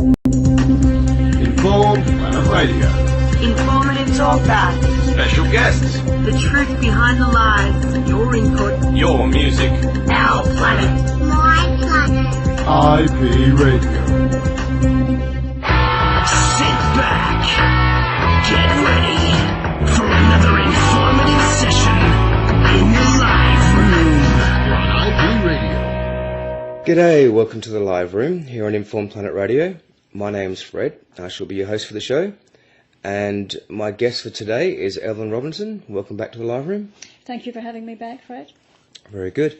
Informed Planet Radio. Informative talk back. Special guests. The truth behind the lies. Your input. Your music. Our planet. My planet. IP Radio. Sit back. Get ready for another informative session in the live room. On IP Radio. G'day, welcome to the live room here on Informed Planet Radio. My name's Fred. I shall be your host for the show. And my guest for today is Evelyn Robinson. Welcome back to the live room. Thank you for having me back, Fred. Very good.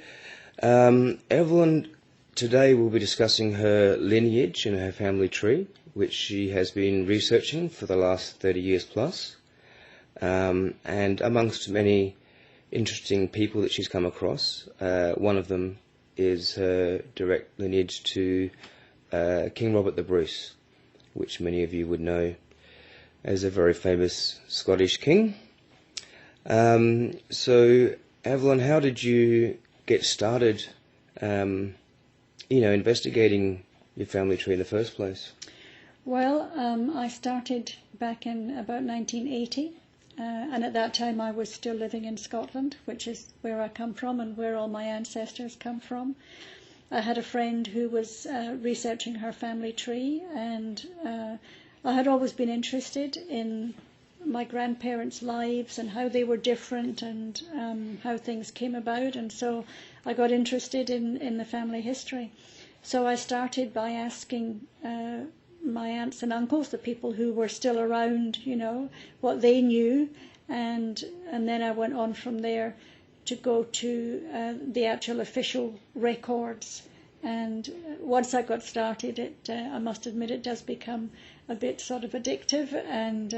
Evelyn, today we'll be discussing her lineage and her family tree, which she has been researching for the last 30 years plus. And amongst many interesting people that she's come across, one of them is her direct lineage to King Robert the Bruce, which many of you would know as a very famous Scottish king. So, Evelyn, how did you get started, investigating your family tree in the first place? Well, I started back in about 1980, and at that time I was still living in Scotland, which is where I come from and where all my ancestors come from. I had a friend who was researching her family tree, and I had always been interested in my grandparents' lives and how they were different and how things came about, and so I got interested in the family history. So I started by asking my aunts and uncles, the people who were still around, what they knew, and then I went on from there to go to the actual official records. And once I got started, I must admit it does become a bit sort of addictive, and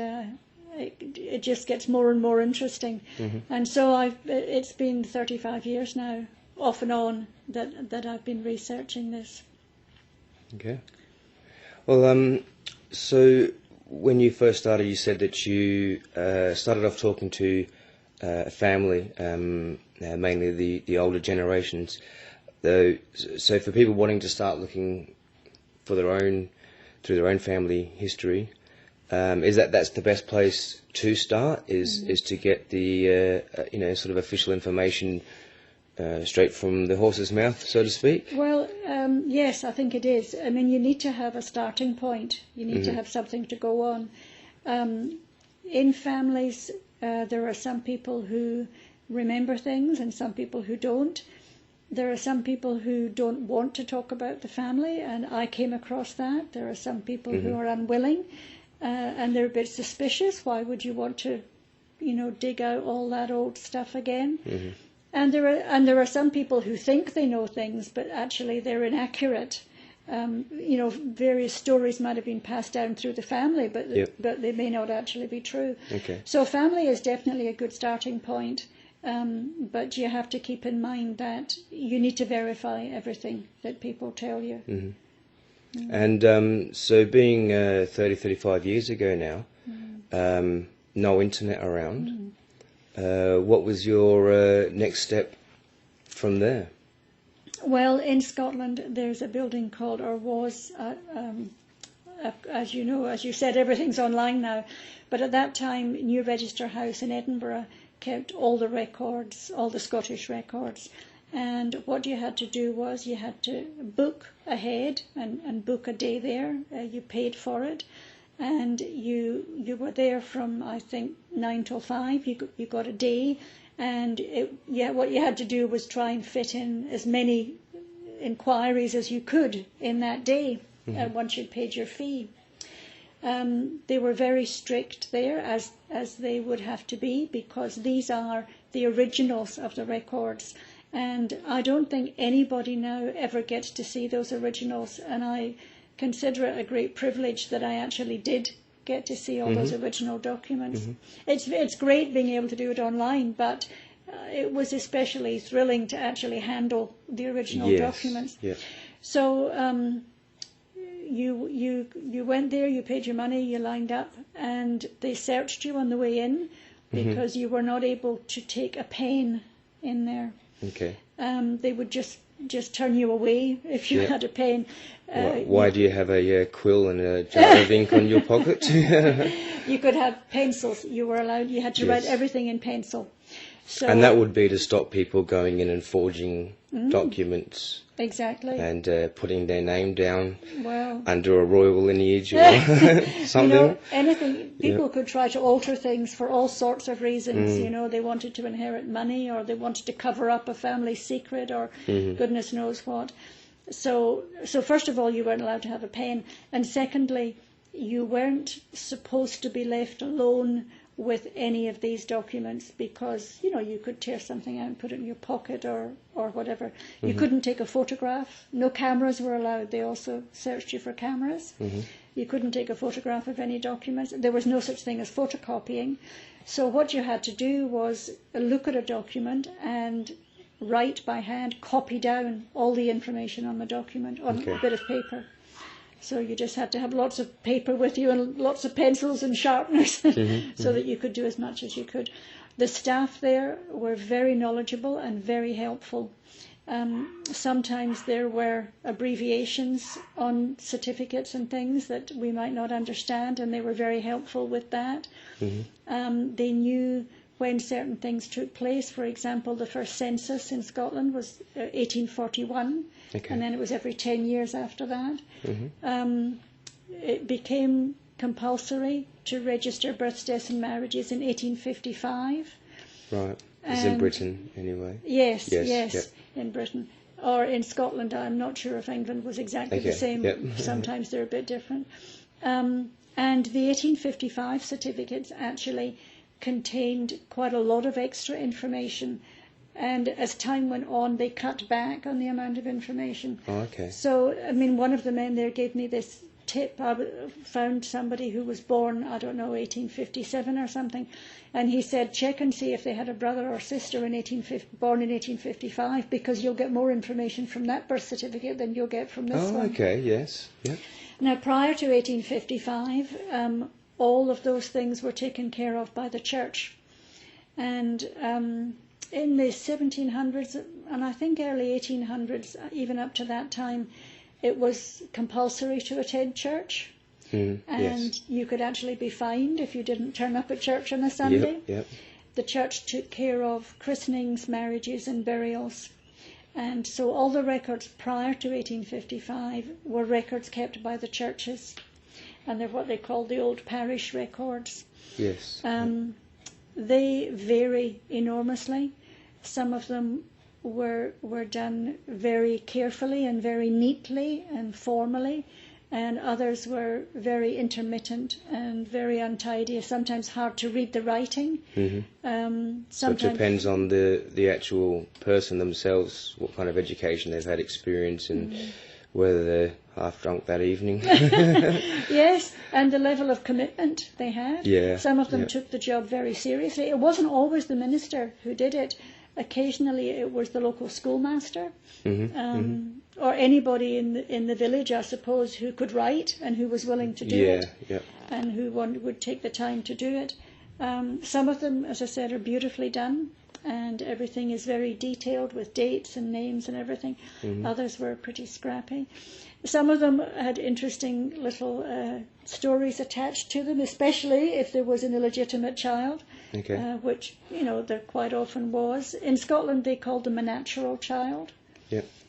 it just gets more and more interesting. Mm-hmm. And so it's been 35 years now, off and on, that I've been researching this. Okay. Well, so when you first started, you said that you started off talking to family, mainly the older generations. So for people wanting to start looking for through their own family history, is that's the best place to start? Is to get the sort of official information straight from the horse's mouth, so to speak? Well, yes, I think it is. I mean, you need to have a starting point. You need to have something to go on. In families, there are some people who remember things and some people who don't. There are some people who don't want to talk about the family, and I came across that. There are some people who are unwilling, and they're a bit suspicious. Why would you want to, dig out all that old stuff again? Mm-hmm. And there are some people who think they know things, but actually they're inaccurate. Various stories might have been passed down through the family, but they may not actually be true. Okay. So family is definitely a good starting point. But you have to keep in mind that you need to verify everything that people tell you. Mm-hmm. And so being 35 years ago now, no internet around, what was your next step from there? Well, in Scotland there's a building called, or was, as you said, everything's online now, but at that time New Register House in Edinburgh kept all the records, all the Scottish records, and what you had to do was you had to book ahead and book a day there. You paid for it, and you were there from, I think, 9 till 5. You got a day, and what you had to do was try and fit in as many inquiries as you could in that day, once you'd paid your fee. They were very strict there, as they would have to be, because these are the originals of the records, and I don't think anybody now ever gets to see those originals, and I consider it a great privilege that I actually did get to see all those original documents. It's great being able to do it online, but it was especially thrilling to actually handle the original documents. Yeah. So you went there, you paid your money, you lined up, and they searched you on the way in because you were not able to take a pen in there. Okay. They would just just turn you away if you had a pen. Why do you have a quill and a jar of ink on your pocket? You could have pencils. You had to write everything in pencil. So, and that would be to stop people going in and forging documents. Exactly. And putting their name down well, under a royal lineage or something. Anything. People could try to alter things for all sorts of reasons. They wanted to inherit money, or they wanted to cover up a family secret, or goodness knows what. So first of all, you weren't allowed to have a pen. And secondly, you weren't supposed to be left alone with any of these documents, because you could tear something out and put it in your pocket or whatever. You couldn't take a photograph. No cameras were allowed. They also searched you for cameras. You couldn't take a photograph of any documents. There was no such thing as photocopying. So what you had to do was look at a document and write by hand, copy down all the information on the document on a bit of paper. So you just had to have lots of paper with you and lots of pencils and sharpeners so that you could do as much as you could. The staff there were very knowledgeable and very helpful. Sometimes there were abbreviations on certificates and things that we might not understand, and they were very helpful with that. They knew when certain things took place. For example, the first census in Scotland was 1841. And then it was every 10 years after that. It became compulsory to register births, deaths and marriages in 1855. Right. It's in Britain anyway. Yes, in Britain. Or in Scotland. I'm not sure if England was exactly the same. Sometimes they're a bit different. And the 1855 certificates actually contained quite a lot of extra information. And as time went on, they cut back on the amount of information. So, one of the men there gave me this tip. I found somebody who was born, 1857 or something, and he said, check and see if they had a brother or sister born in 1855, because you'll get more information from that birth certificate than you'll get from this one. Now, prior to 1855, all of those things were taken care of by the church. And in the 1700s, and I think early 1800s, even up to that time, it was compulsory to attend church. And you could actually be fined if you didn't turn up at church on a Sunday. The church took care of christenings, marriages and burials. And so all the records prior to 1855 were records kept by the churches. And they're what they called the old parish records. They vary enormously. Some of them were done very carefully and very neatly and formally, and others were very intermittent and very untidy, sometimes hard to read the writing. So it depends on the actual person themselves, what kind of education they've had, experience, and whether they're half drunk that evening. Yes, and the level of commitment they had. Some of them took the job very seriously. It wasn't always the minister who did it. Occasionally it was the local schoolmaster, or anybody in the village, I suppose, who could write and who was willing to do it, and who would take the time to do it. Some of them, as I said, are beautifully done, and everything is very detailed with dates and names and everything. Others were pretty scrappy. Some of them had interesting little stories attached to them, especially if there was an illegitimate child, which, there quite often was. In Scotland, they called them a natural child.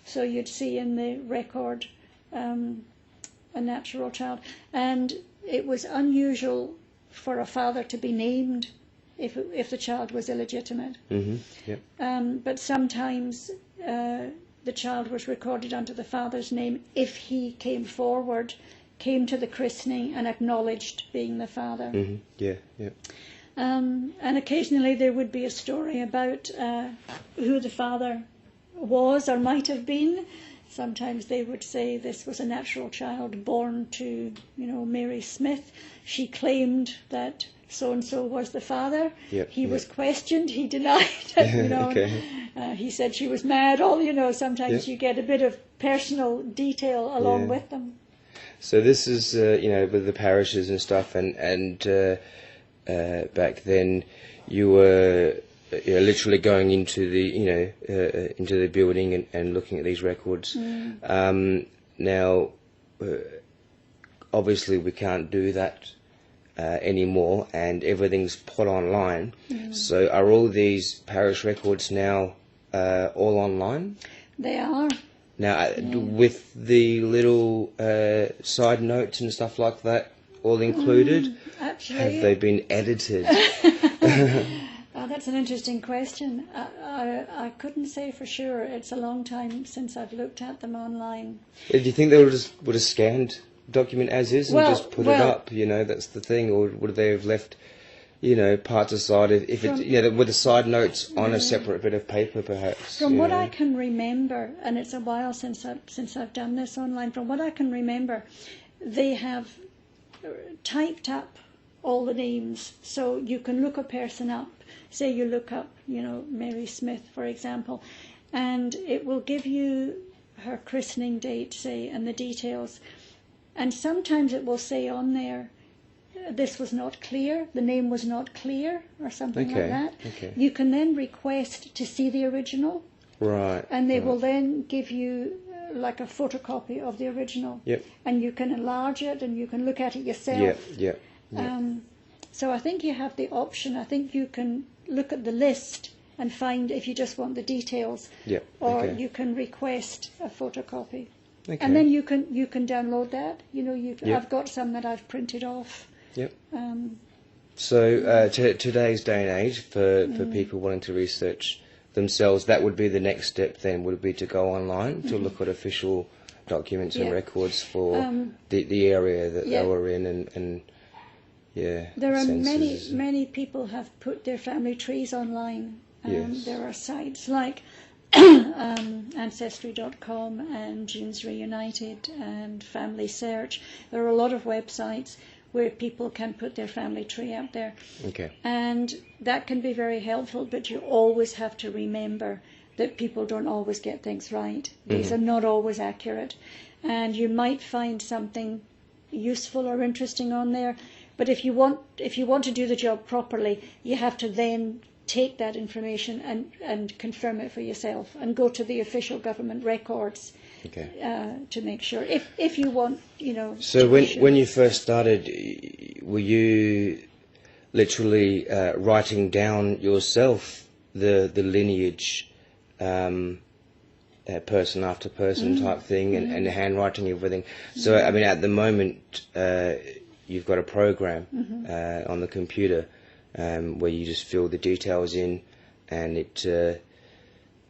So you'd see in the record a natural child. And it was unusual for a father to be named if the child was illegitimate. But sometimes the child was recorded under the father's name if he came forward, came to the christening and acknowledged being the father. And occasionally there would be a story about who the father was or might have been. Sometimes they would say this was a natural child born to, Mary Smith. She claimed that so-and-so was the father. He was questioned. He denied it, he said she was mad. Sometimes you get a bit of personal detail along with them. So this is, with the parishes and stuff, and back then you were literally going into the into the building and looking at these records. Now, obviously, we can't do that anymore, and everything's put online. So, are all these parish records now all online? They are. Now, with the little side notes and stuff like that all included, Actually, have they been edited? Oh, that's an interesting question. I couldn't say for sure. It's a long time since I've looked at them online. Do you think they would have scanned document as is and just put it up? That's the thing. Or would they have left, parts aside if it, with the side notes on a separate bit of paper, perhaps? From what I can remember, and it's a while since I've done this online. From what I can remember, they have typed up all the names, so you can look a person up. Say you look up, Mary Smith, for example, and it will give you her christening date, say, and the details. And sometimes it will say on there, this was not clear, the name was not clear, or something like that. Okay. You can then request to see the original. Right. And they will then give you like a photocopy of the original. Yep. And you can enlarge it and you can look at it yourself. Yep. So I think you have the option. I think you can look at the list and find if you just want the details. Yep. Or you can request a photocopy. Okay. And then you can download that. Yep. I've got some that I've printed off. Yep. So today's day and age, for people wanting to research themselves, that would be the next step then, would be to go online to look at official documents and records for the area that they were in and there are censuses. many people have put their family trees online. Yes. There are sites like Ancestry.com and Genes Reunited and Family Search. There are a lot of websites where people can put their family tree out there. Okay. And that can be very helpful, but you always have to remember that people don't always get things right. These are not always accurate. And you might find something useful or interesting on there, but if you want to do the job properly, you have to then take that information and confirm it for yourself and go to the official government records to make sure. If you want, So when you first started, were you literally writing down yourself the lineage, person after person type thing, and handwriting everything? So I mean, at the moment, you've got a program on the computer where you just fill the details in, and it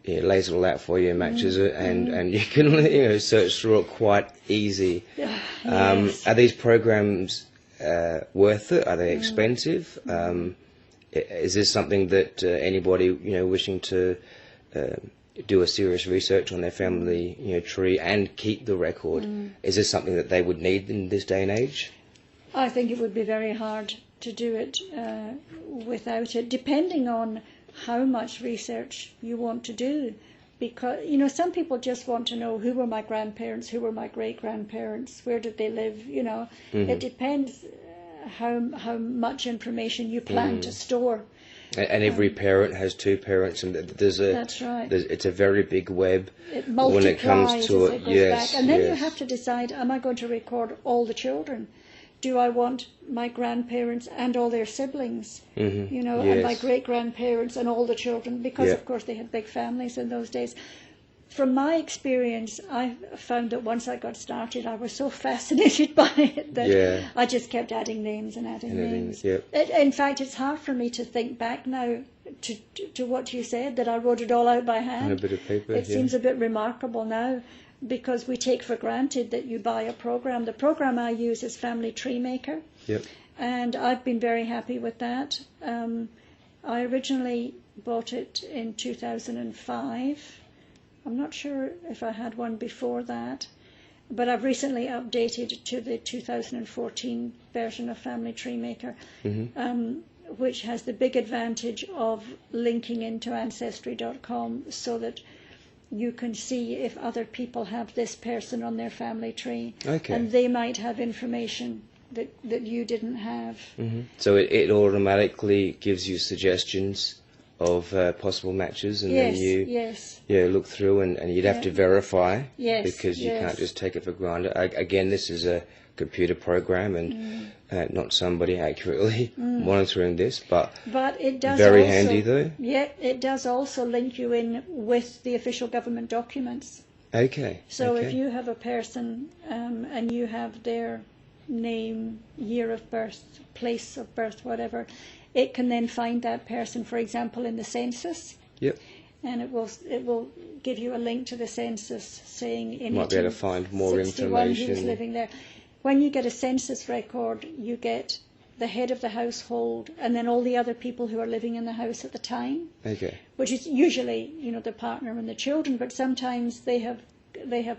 lays it all out for you, matches it, and you can search through it quite easy. Yes. Are these programs worth it? Are they expensive? Is this something that anybody wishing to do a serious research on their family tree and keep the record, is this something that they would need in this day and age? I think it would be very hard to do it without it, depending on how much research you want to do. Because, some people just want to know who were my grandparents, who were my great-grandparents, where did they live, It depends how much information you plan to store. And every parent has two parents, and That's right. It's a very big web It multiplies when it comes to as it. it goes back. And then you have to decide, am I going to record all the children? Do I want my grandparents and all their siblings, and my great-grandparents and all the children? Because, of course, they had big families in those days. From my experience, I found that once I got started, I was so fascinated by it that I just kept adding names and adding names. In fact, it's hard for me to think back now to what you said, that I wrote it all out by hand. On a bit of paper, It seems a bit remarkable now, because we take for granted that you buy a program. The program I use is Family Tree Maker, and I've been very happy with that. I originally bought it in 2005. I'm not sure if I had one before that, but I've recently updated to the 2014 version of Family Tree Maker, which has the big advantage of linking into Ancestry.com so that you can see if other people have this person on their family tree, and they might have information that you didn't have. So it automatically gives you suggestions of possible matches, and Yes, then you yes. look through, and you'd have to verify, Yes, because you yes. can't just take it for granted. Again, this is a computer program, and not somebody accurately monitoring this, but it does very also, handy though. Yeah, it does also link you in with the official government documents. Okay. So okay. if you have a person and you have their name, year of birth, place of birth, whatever, it can then find that person, for example, in the census. Yep. And it will give you a link to the census saying in Might be able to find more 1861 who's information. living there. When you get a census record, you get the head of the household and then all the other people who are living in the house at the time, Okay. which is usually, the partner and the children, but sometimes they have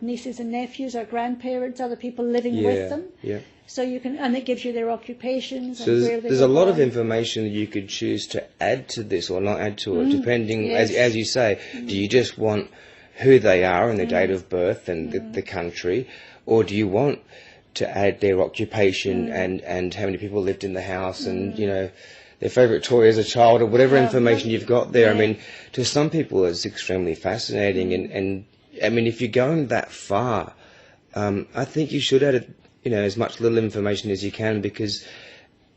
nieces and nephews or grandparents, other people living with them. Yeah. So you can, and it gives you their occupations So and where they there's a were lot of born. information that you could choose to add to this or not add to it, depending, yes. as you say, do you just want who they are and their date of birth and the country, or do you want to add their occupation and how many people lived in the house and, their favourite toy as a child or whatever information you've got there. I mean, to some people it's extremely fascinating and I mean, if you're going that far, I think you should add as much little information as you can, because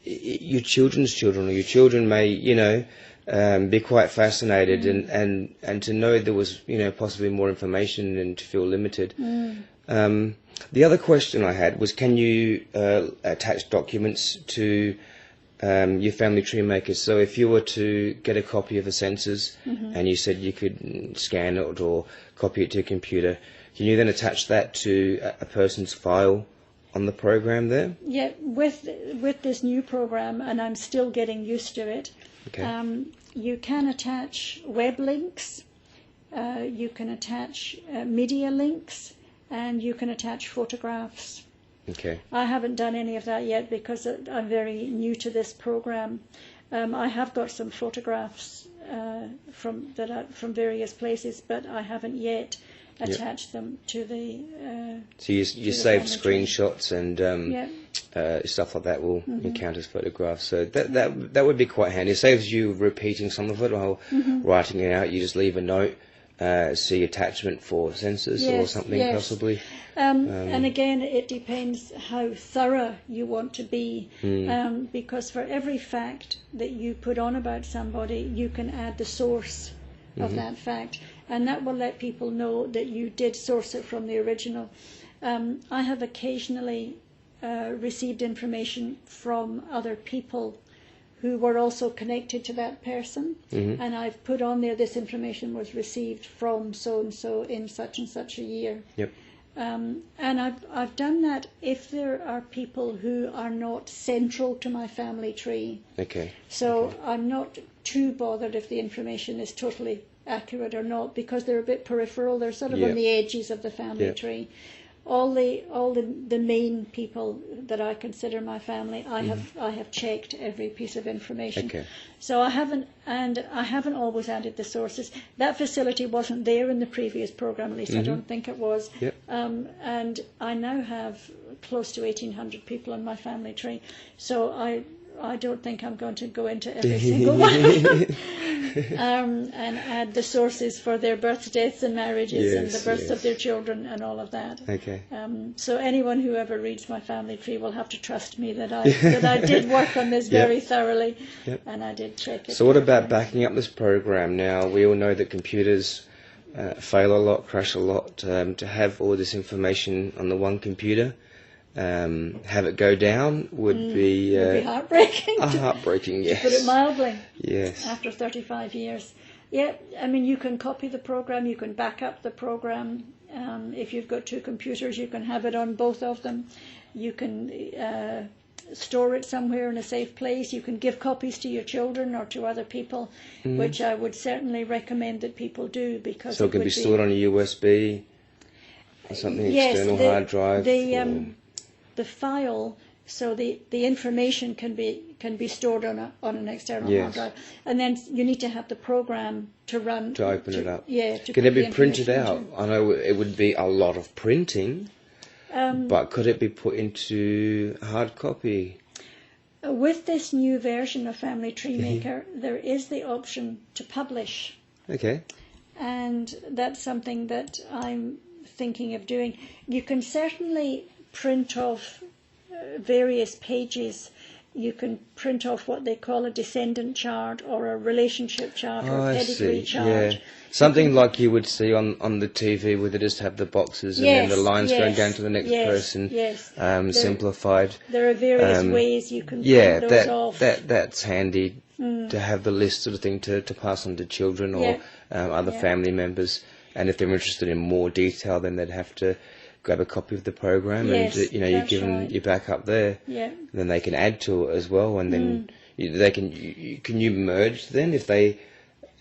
your children's children or your children may, be quite fascinated and to know there was, possibly more information and to feel limited. The other question I had was, can you attach documents to your family tree makers? So if you were to get a copy of a census and you said you could scan it or copy it to a computer, can you then attach that to a person's file on the program there? Yeah, with this new program, and I'm still getting used to it, Okay. you can attach web links, you can attach media links, and you can attach photographs. Okay. I haven't done any of that yet because I'm very new to this program. I have got some photographs from various places, but I haven't yet attached them to the. So you the saved family tree. screenshots and stuff like that will count as photographs. So that would be quite handy. It saves you repeating some of it or writing it out. You just leave a note. See attachment for census or something possibly. And again, it depends how thorough you want to be, because for every fact that you put on about somebody, you can add the source of that fact, and that will let people know that you did source it from the original. I have occasionally received information from other people who were also connected to that person, and I've put on there, this information was received from so-and-so in such and such a year. Yep. And I've done that if there are people who are not central to my family tree. Okay. So I'm not too bothered if the information is totally accurate or not, because they're a bit peripheral, they're sort of on the edges of the family tree. All the main people that I consider my family, I have checked every piece of information. Okay. So I haven't always added the sources. That facility wasn't there in the previous program, at least I don't think it was. Yep. And I now have close to 1,800 people on my family tree. So I don't think I'm going to go into every single one of them and add the sources for their births, deaths and marriages and the births of their children and all of that. Okay. So anyone who ever reads my family tree will have to trust me that I did work on this very thoroughly and I did check it. So what about backing up this program? Now, we all know that computers fail a lot, crash a lot. To have all this information on the one computer, have it go down would be heartbreaking. Heartbreaking, yes. To put it mildly. Yes. After 35 years. Yeah, I mean, you can copy the program, you can back up the program. If you've got two computers, you can have it on both of them. You can store it somewhere in a safe place. You can give copies to your children or to other people, which I would certainly recommend that people do, because so it can be stored on a USB or something, external hard drive. The file, so the information can be stored on an external hard drive, and then you need to have the program to run to open it up. Yeah. Can it be printed out? I know it would be a lot of printing, but could it be put into hard copy? with this new version of Family Tree Maker, there is the option to publish. Okay. And that's something that I'm thinking of doing. You can certainly print off various pages. You can print off what they call a descendant chart or a relationship chart or a pedigree chart. Yeah. Something like you would see on the TV where they just have the boxes and then the lines going down to the next person. Yes. Simplified. There are various ways you can print those off. That's handy to have the list sort of thing to pass on to children or other family members. And if they're interested in more detail, then they'd have to grab a copy of the program and you're given your backup there. Yeah. Then they can add to it as well, and then they can you merge then if they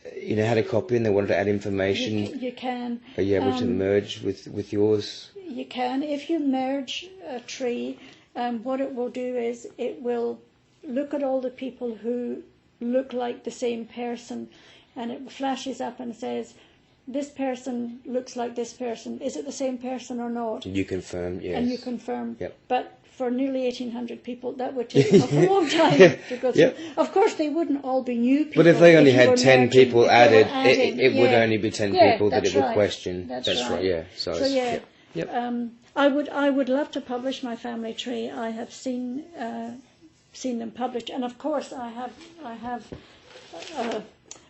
had a copy and they wanted to add information. You can. Are you able to merge with yours? You can. If you merge a tree, what it will do is it will look at all the people who look like the same person, and it flashes up and says, this person looks like this person. Is it the same person or not? You confirm, yes. And you confirm. Yep. But for nearly 1,800 people, that would take an awful long time to go through. Yep. Of course, they wouldn't all be new people. But if they only you had were 10 merging, people if they added, were adding, it would only be 10 people that it would question. That's right, yeah. So yeah. Yep. I would love to publish my family tree. I have seen them published, and of course I have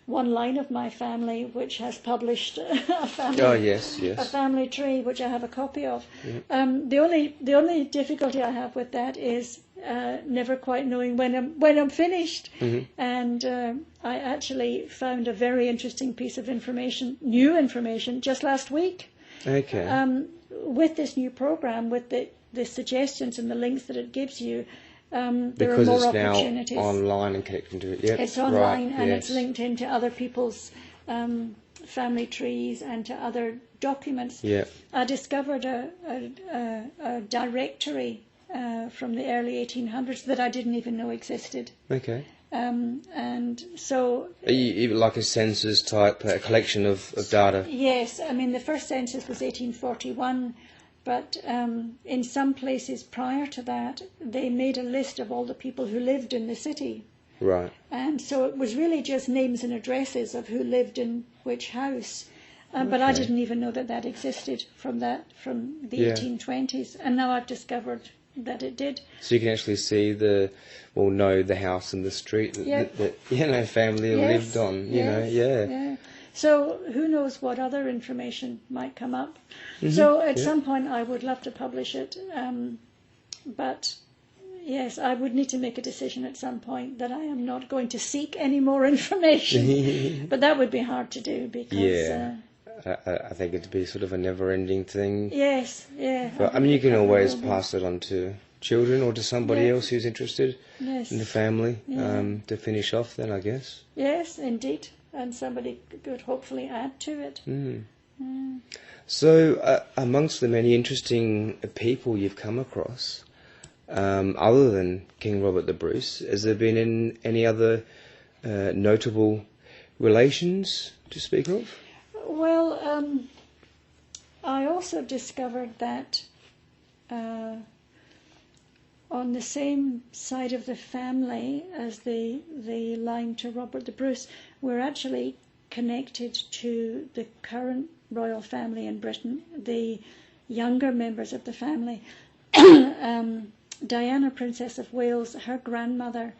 one line of my family which has published a family tree which I have a copy of. Yep. The only difficulty I have with that is never quite knowing when I'm finished. Mm-hmm. And I actually found a very interesting piece of new information just last week. Okay. With this new program, with the suggestions and the links that it gives you. There because are more it's opportunities. Now online and connected to it. Yep. It's online and yes. it's linked into other people's family trees and to other documents. Yep. I discovered a directory from the early 1800s that I didn't even know existed. Okay. And so... like a census type, a collection of data? Yes. I mean, the first census was 1841. But in some places prior to that, they made a list of all the people who lived in the city. Right. And so it was really just names and addresses of who lived in which house. But I didn't even know that existed from the 1820s. And now I've discovered that it did. So you can actually see know the house and the street that family lived on. Yeah. So who knows what other information might come up. Mm-hmm. So at some point I would love to publish it. But yes, I would need to make a decision at some point that I am not going to seek any more information. But that would be hard to do because... I think it'd be sort of a never-ending thing. Yes, yeah. But I mean, you can always pass it on to children or to somebody else who's interested in the family to finish off then, I guess. Yes, indeed. And somebody could hopefully add to it. Mm. Mm. So, amongst the many interesting people you've come across, other than King Robert the Bruce, has there been any other notable relations to speak of? Well, I also discovered that on the same side of the family as the line to Robert the Bruce, we're actually connected to the current royal family in Britain, the younger members of the family. Diana, Princess of Wales, her grandmother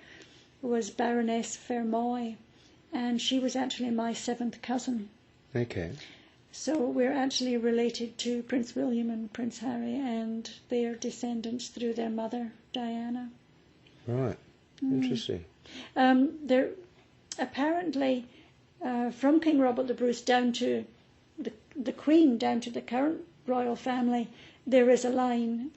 was Baroness Fermoy, and she was actually my 7th cousin. Okay. So we're actually related to Prince William and Prince Harry, and they are descendants through their mother, Diana. Right. Interesting. There, apparently, from King Robert the Bruce down to the Queen, down to the current royal family, there is a line.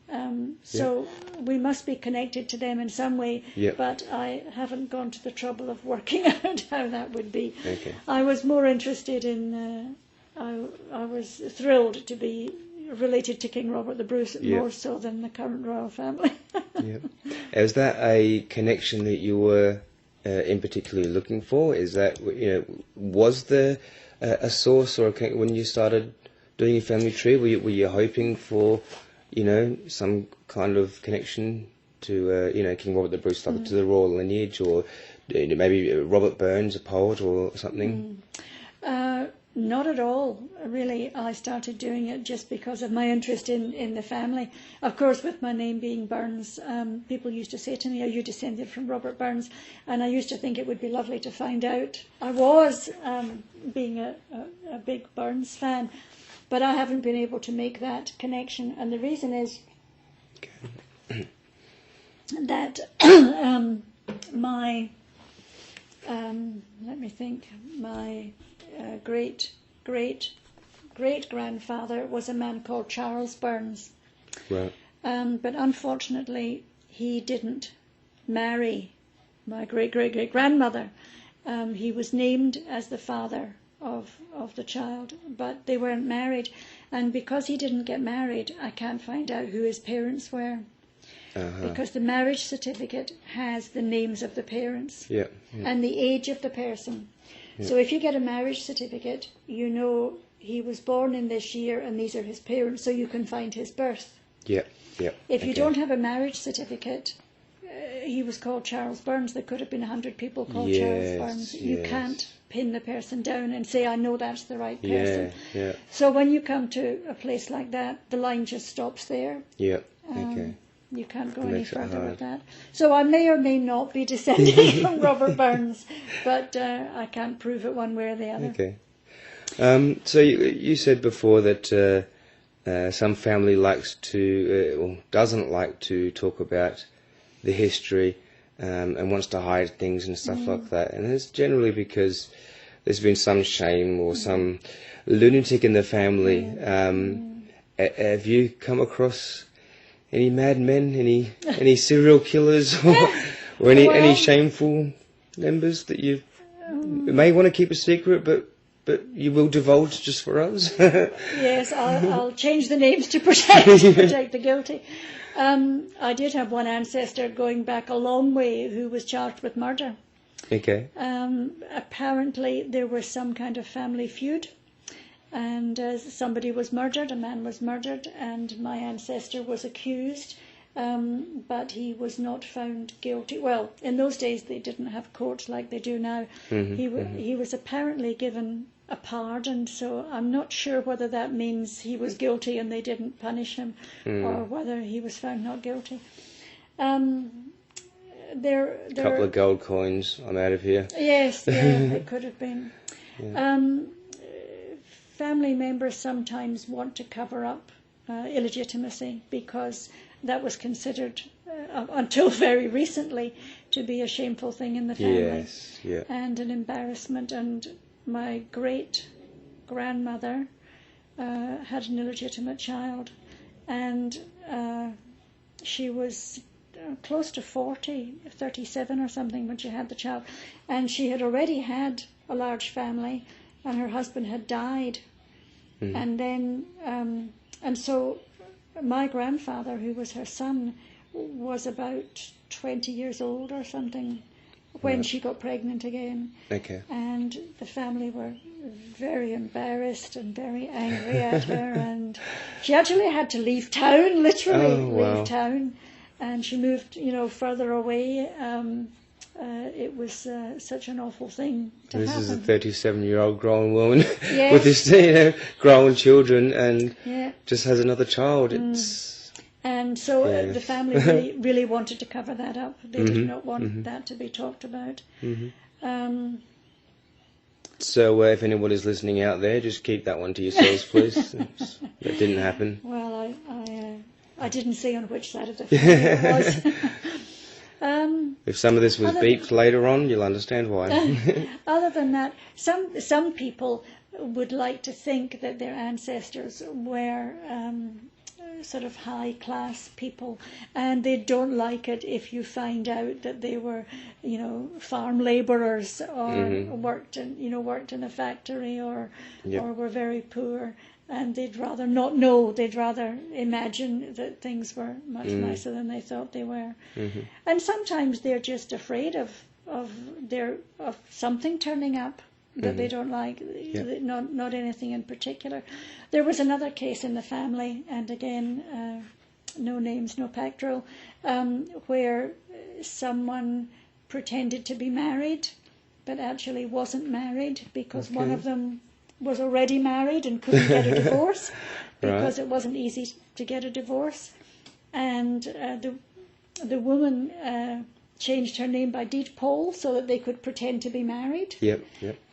So we must be connected to them in some way. Yep. But I haven't gone to the trouble of working out how that would be. Okay. I was more interested in. I was thrilled to be related to King Robert the Bruce more so than the current royal family. Yep. Is that a connection that you were in particular looking for? Is that was there a source or when you started doing your family tree? Were you hoping for some kind of connection to King Robert the Bruce, like to the royal lineage, or maybe Robert Burns, a poet, or something? Not at all, really. I started doing it just because of my interest in the family. Of course, with my name being Burns, people used to say to me, "Are you descended from Robert Burns?" And I used to think it would be lovely to find out. I was, being a big Burns fan, but I haven't been able to make that connection. And the reason is that my great grandfather was a man called Charles Burns. Right. But unfortunately, he didn't marry my great grandmother. He was named as the father of the child, but they weren't married. And because he didn't get married, I can't find out who his parents were. Because the marriage certificate has the names of the parents and the age of the person. So if you get a marriage certificate, you know he was born in this year and these are his parents, so you can find his birth. If you don't have a marriage certificate, he was called Charles Burns. There could have been 100 people called Charles Burns. You can't pin the person down and say, I know that's the right person. So when you come to a place like that, the line just stops there. You can't go any further with that. So I may or may not be descended from Robert Burns, but I can't prove it one way or the other. Okay. So you said before that some family likes to, or doesn't like to talk about the history and wants to hide things and stuff like that. And it's generally because there's been some shame or some lunatic in the family. Have you come across any madmen, any serial killers, or any shameful members that you may want to keep a secret, but you will divulge just for us? Yes, I'll change the names to protect the guilty. I did have one ancestor going back a long way who was charged with murder. Okay. Apparently there was some kind of family feud, and somebody was murdered, a man was murdered, and my ancestor was accused, but he was not found guilty. Well, in those days they didn't have courts like they do now. He was apparently given a pardon, so I'm not sure whether that means he was guilty and they didn't punish him, or whether he was found not guilty. There couple of gold coins, I'm out of here. Yes, it could have been. Family members sometimes want to cover up illegitimacy because that was considered, until very recently, to be a shameful thing in the family and an embarrassment. And my great-grandmother had an illegitimate child, and she was close to 40, 37 or something when she had the child, and she had already had a large family, and her husband had died. And then, and so my grandfather, who was her son, was about 20 years old or something when she got pregnant again. Okay. And the family were very embarrassed and very angry at her, and she actually had to leave town, literally leave town, and she moved, further away. It was such an awful thing to happen. This is a 37-year-old grown woman with this, grown children, and just has another child. It's and so the family really wanted to cover that up. They did not want that to be talked about. So if anybody's listening out there, just keep that one to yourselves, please. That didn't happen. Well, I didn't say on which side of the family it was. If some of this was beeped later on, you'll understand why. Other than that, some people would like to think that their ancestors were sort of high-class people, and they don't like it if you find out that they were, farm labourers or worked in a factory or were very poor. And they'd rather not know. They'd rather imagine that things were much nicer than they thought they were. And sometimes they're just afraid of something turning up that they don't like. Not anything in particular. There was another case in the family, and again, no names, no pectoral, where someone pretended to be married but actually wasn't married because one of them was already married and couldn't get a divorce because it wasn't easy to get a divorce. And the woman changed her name by deed poll so that they could pretend to be married.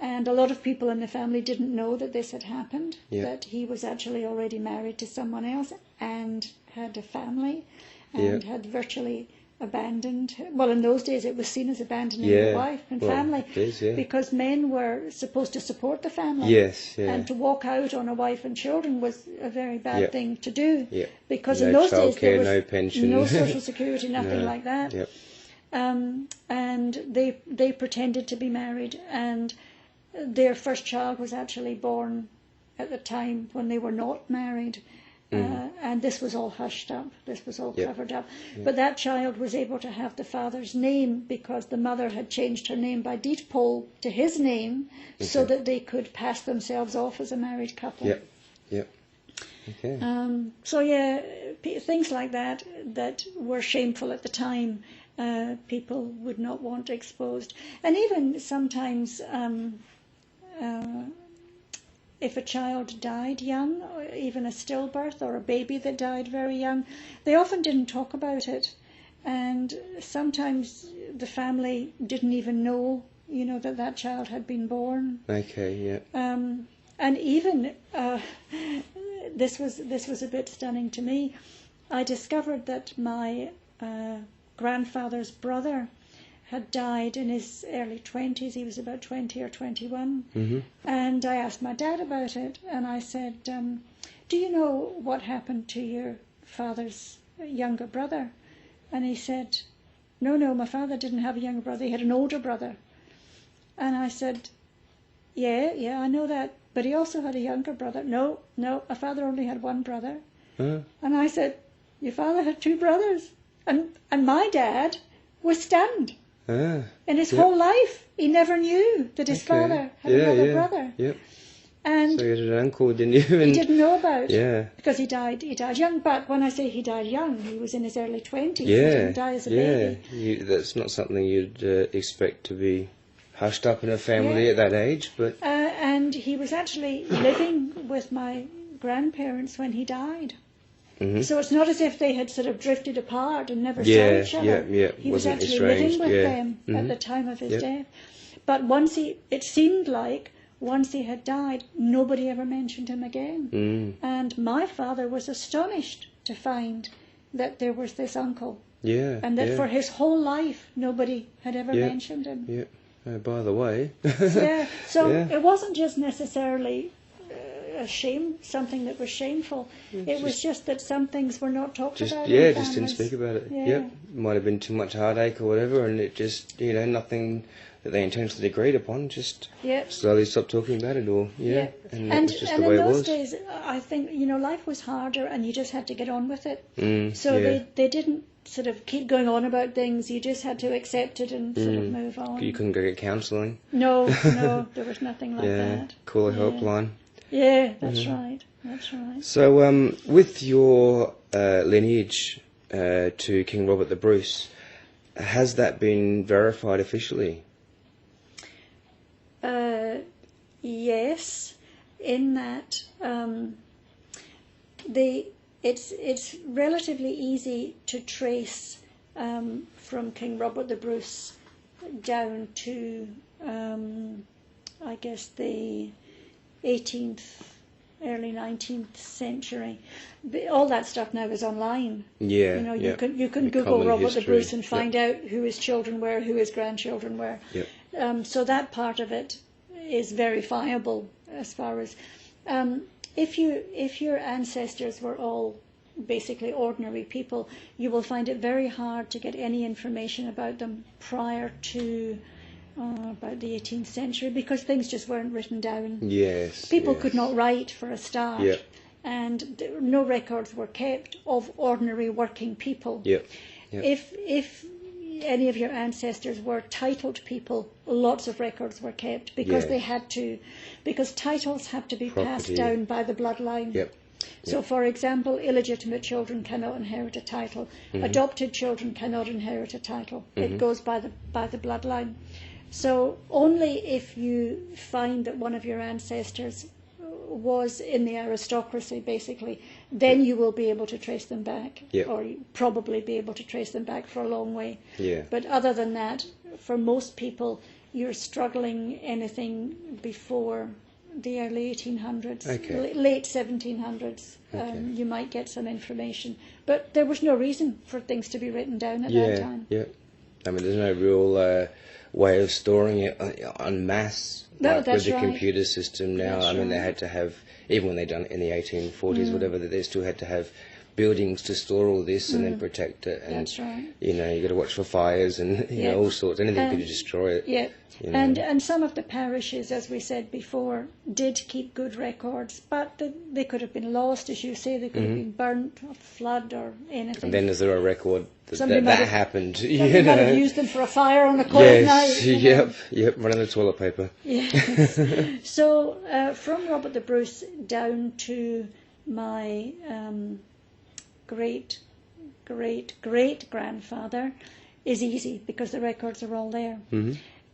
And a lot of people in the family didn't know that this had happened, that he was actually already married to someone else and had a family and had virtually abandoned. Well, in those days it was seen as abandoning your wife and family, because men were supposed to support the family. And to walk out on a wife and children was a very bad thing to do, because in those days there was no pension, no social security, nothing like that. And they pretended to be married, and their first child was actually born at the time when they were not married. And this was all hushed up, this was all covered up. But that child was able to have the father's name because the mother had changed her name by deed poll to his name, so that they could pass themselves off as a married couple. So things like that were shameful at the time, people would not want exposed. And even sometimes if a child died young, or even a stillbirth or a baby that died very young, they often didn't talk about it. And sometimes the family didn't even know, that child had been born. And even, this was a bit stunning to me, I discovered that my grandfather's brother had died in his early 20s. He was about 20 or 21. And I asked my dad about it, and I said, do you know what happened to your father's younger brother? And he said, no, my father didn't have a younger brother, he had an older brother. And I said, yeah, I know that, but he also had a younger brother. No, my father only had one brother. And I said, your father had two brothers? And my dad was stunned. In his whole life, he never knew that his father had another brother. And so you had an uncle, didn't you? He didn't know about, because he died young. But when I say he died young, he was in his early 20s. He didn't die as a baby. That's not something you'd expect to be hushed up in a family at that age. But and he was actually living with my grandparents when he died. So it's not as if they had sort of drifted apart and never saw each other. He was actually living with them at the time of his death. But it seemed like once he had died, nobody ever mentioned him again. And my father was astonished to find that there was this uncle. And that for his whole life, nobody had ever mentioned him. By the way. So it wasn't just necessarily something that was shameful. It was just that some things were not talked about. Just didn't speak about it. Might have been too much heartache or whatever, and it just, nothing that they intentionally agreed upon, just slowly stopped talking about it, or and that was just the way it was. And in those days, I think, life was harder, and you just had to get on with it. They didn't sort of keep going on about things. You just had to accept it and sort of move on. You couldn't go get counselling. No, there was nothing like that. Call a helpline. That's right. So, with your lineage to King Robert the Bruce, has that been verified officially? Yes, in that it's relatively easy to trace from King Robert the Bruce down to I guess the 18th, early 19th century. All that stuff now is online. You can Google Robert the Bruce and find out who his children were, who his grandchildren were. So that part of it is verifiable as far as if your ancestors were all basically ordinary people, you will find it very hard to get any information about them prior to about the 18th century, because things just weren't written down. People could not write, for a start, and no records were kept of ordinary working people. If any of your ancestors were titled people, lots of records were kept, because they had to, because titles have to be passed down by the bloodline. So, for example, illegitimate children cannot inherit a title. Adopted children cannot inherit a title. It goes by the bloodline. So only if you find that one of your ancestors was in the aristocracy, basically, then you will be able to trace them back, or you probably be able to trace them back for a long way. But other than that, for most people, you're struggling anything before the early 1800s, late 1700s. You might get some information, but there was no reason for things to be written down at that time. I mean, there's no real way of storing it en masse. No, like that's with the right. computer system now. That's I mean, they right. had to have, even when they done it in the 1840s, whatever, that they still had to have buildings to store all this and then protect it. And, That's right. you know, you got to watch for fires and you know, all sorts. Anything could destroy it. You know. And some of the parishes, as we said before, did keep good records, but they could have been lost, as you say. They could have been burnt, or flood, or anything. And then is there a record that Somebody might have- happened? Somebody might have used them for a fire on a cold night. Yep, running the toilet paper. Yes. So from Robert the Bruce down to my great-great-great-grandfather is easy because the records are all there.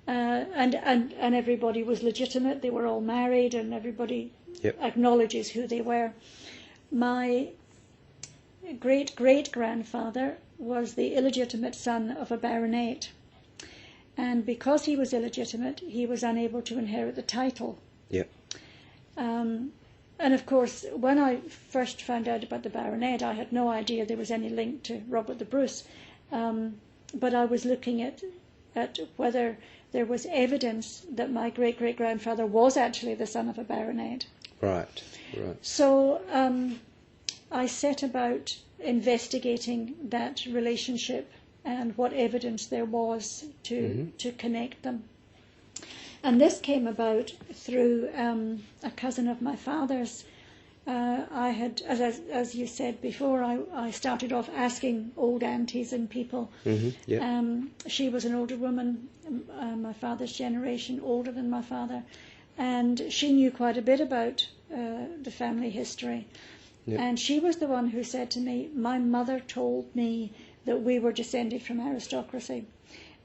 And everybody was legitimate. They were all married and everybody acknowledges who they were. My great-great-grandfather was the illegitimate son of a baronet. And because he was illegitimate, he was unable to inherit the title. And of course, when I first found out about the baronet, I had no idea there was any link to Robert the Bruce. But I was looking at whether there was evidence that my great-great-grandfather was actually the son of a baronet. Right. So I set about investigating that relationship and what evidence there was to connect them. And this came about through a cousin of my father's. I had, as you said before, I started off asking old aunties and people. She was an older woman, my father's generation, older than my father, and she knew quite a bit about the family history. And she was the one who said to me, my mother told me that we were descended from aristocracy.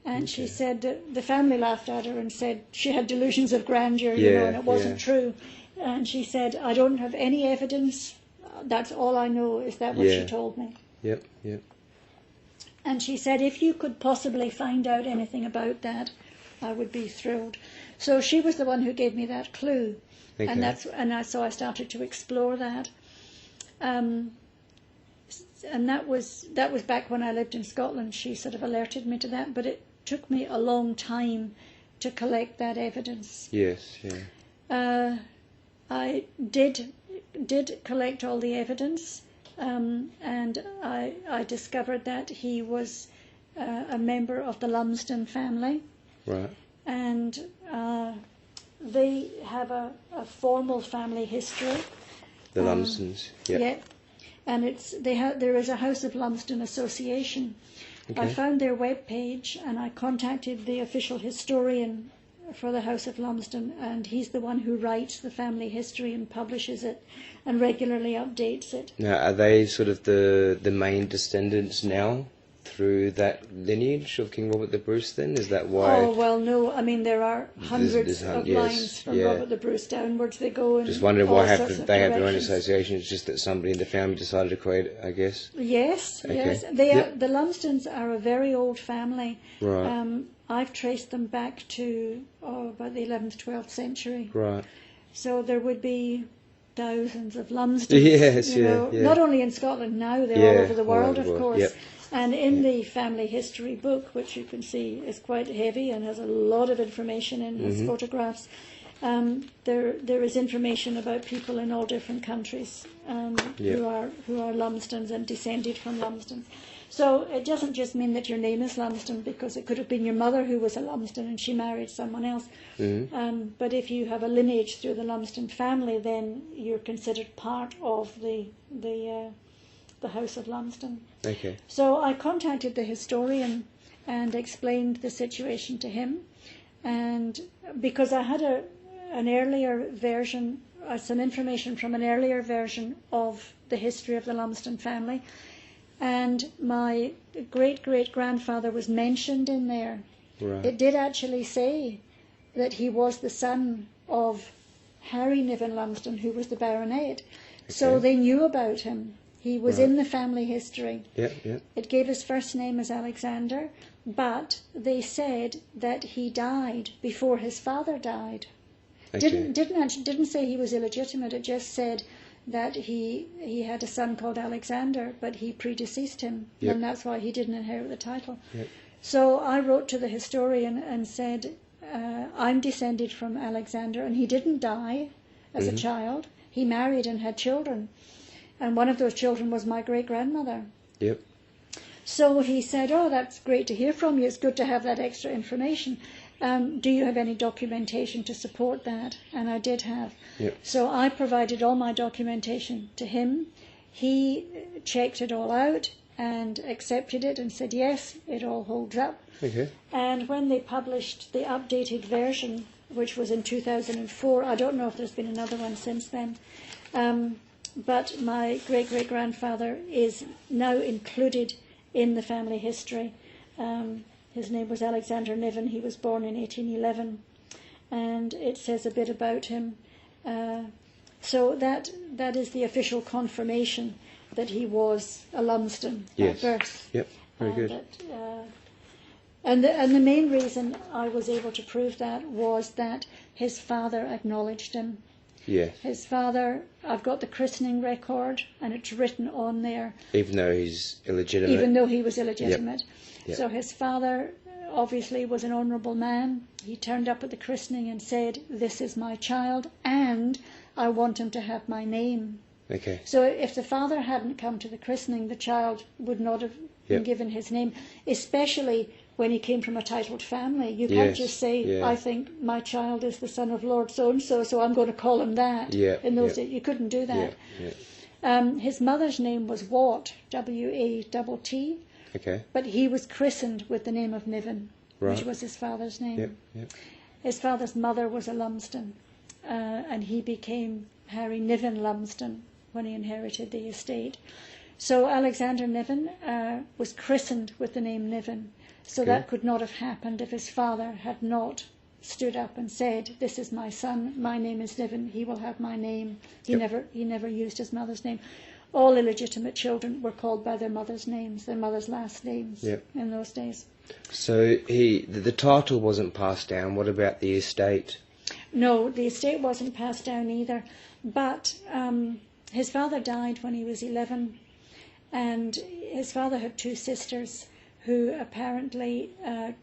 And she said that the family laughed at her and said she had delusions of grandeur, you know, and it wasn't true. And she said, I don't have any evidence. That's all I know. Is that what she told me? Yep. And she said, if you could possibly find out anything about that, I would be thrilled. So she was the one who gave me that clue. So I started to explore that. And that was back when I lived in Scotland. She sort of alerted me to that, but it took me a long time to collect that evidence. I did collect all the evidence, and I discovered that he was a member of the Lumsden family. Right. And they have a formal family history. The Lumsdens. Yeah. And there is a House of Lumsden Association. I found their webpage and I contacted the official historian for the House of Lumsden, and he's the one who writes the family history and publishes it and regularly updates it. Now, are they sort of the main descendants now through that lineage of King Robert the Bruce then? Is that why? Oh, well, no. I mean, there are hundreds of lines from Robert the Bruce downwards. They go in. Just wondering why they have their own directions. association. It's just that somebody in the family decided to create it, I guess. Yes. The Lumsdens are a very old family. Right. I've traced them back to about the 11th, 12th century. Right. So there would be thousands of Lumsdens. Not only in Scotland now, they're all over the world, of course. Yep. And in the family history book, which you can see is quite heavy and has a lot of information in his photographs, there is information about people in all different countries who are Lumsdens and descended from Lumsdens. So it doesn't just mean that your name is Lumsden, because it could have been your mother who was a Lumsden and she married someone else. But if you have a lineage through the Lumsden family, then you're considered part of the House of Lumsden. Okay. So I contacted the historian and explained the situation to him, and because I had an earlier version some information from an earlier version of the history of the Lumsden family, and my great-great-grandfather was mentioned in there. Right. It did actually say that he was the son of Harry Niven Lumsden, who was the baronet. So Okay. they knew about him. He was Right. in the family history. Yep, yep. It gave his first name as Alexander, but they said that he died before his father died. Okay. Didn't say he was illegitimate. It just said that he had a son called Alexander, but he predeceased him, Yep. and that's why he didn't inherit the title. Yep. So I wrote to the historian and said, I'm descended from Alexander, and he didn't die as a child. He married and had children, and one of those children was my great-grandmother. Yep. So he said, oh, that's great to hear from you. It's good to have that extra information. Do you have any documentation to support that? And I did have. Yep. So I provided all my documentation to him. He checked it all out and accepted it and said, yes, it all holds up. Okay. And when they published the updated version, which was in 2004, I don't know if there's been another one since then, but my great-great-grandfather is now included in the family history. His name was Alexander Niven. He was born in 1811, and it says a bit about him. So that is the official confirmation that he was a Lumsden Yes. at birth. Yep. Very good. And the main reason I was able to prove that was that his father acknowledged him. Yes. His father, I've got the christening record, and it's written on there, Even though he's illegitimate. even though he was illegitimate. Yep. So his father obviously was an honourable man. He turned up at the christening and said, this is my child, and I want him to have my name. Okay. So if the father hadn't come to the christening, the child would not have been Yep. given his name, especially when he came from a titled family. You can't Yes, just say, yeah. I think my child is the son of Lord so-and-so, so I'm going to call him that. Yeah, In those yeah. days, you couldn't do that. Yeah. Yeah. His mother's name was Watt, W-A-T-T, Okay. but he was christened with the name of Niven, which Right. was his father's name. Yep. Yep. His father's mother was a Lumsden, and he became Harry Niven Lumsden when he inherited the estate. So Alexander Niven was christened with the name Niven. So Okay. that could not have happened if his father had not stood up and said, this is my son, my name is Niven, he will have my name. He never used his mother's name. All illegitimate children were called by their mother's names, their mother's last names Yep. in those days. So the title wasn't passed down. What about the estate? No, the estate wasn't passed down either, but his father died when he was 11, and his father had two sisters who apparently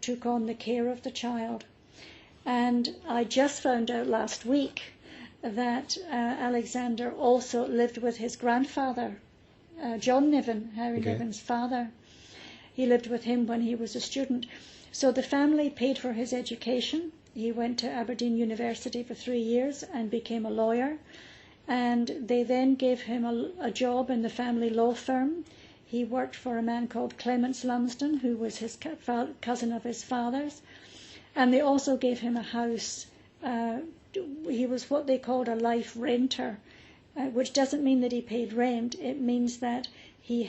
took on the care of the child. And I just found out last week that Alexander also lived with his grandfather, John Niven, Harry Okay. Niven's father. He lived with him when he was a student. So the family paid for his education. He went to Aberdeen University for 3 years and became a lawyer. And they then gave him a job in the family law firm. He worked for a man called Clements Lumsden, who was his cousin of his father's. And they also gave him a house. He was what they called a life renter, which doesn't mean that he paid rent. It means that he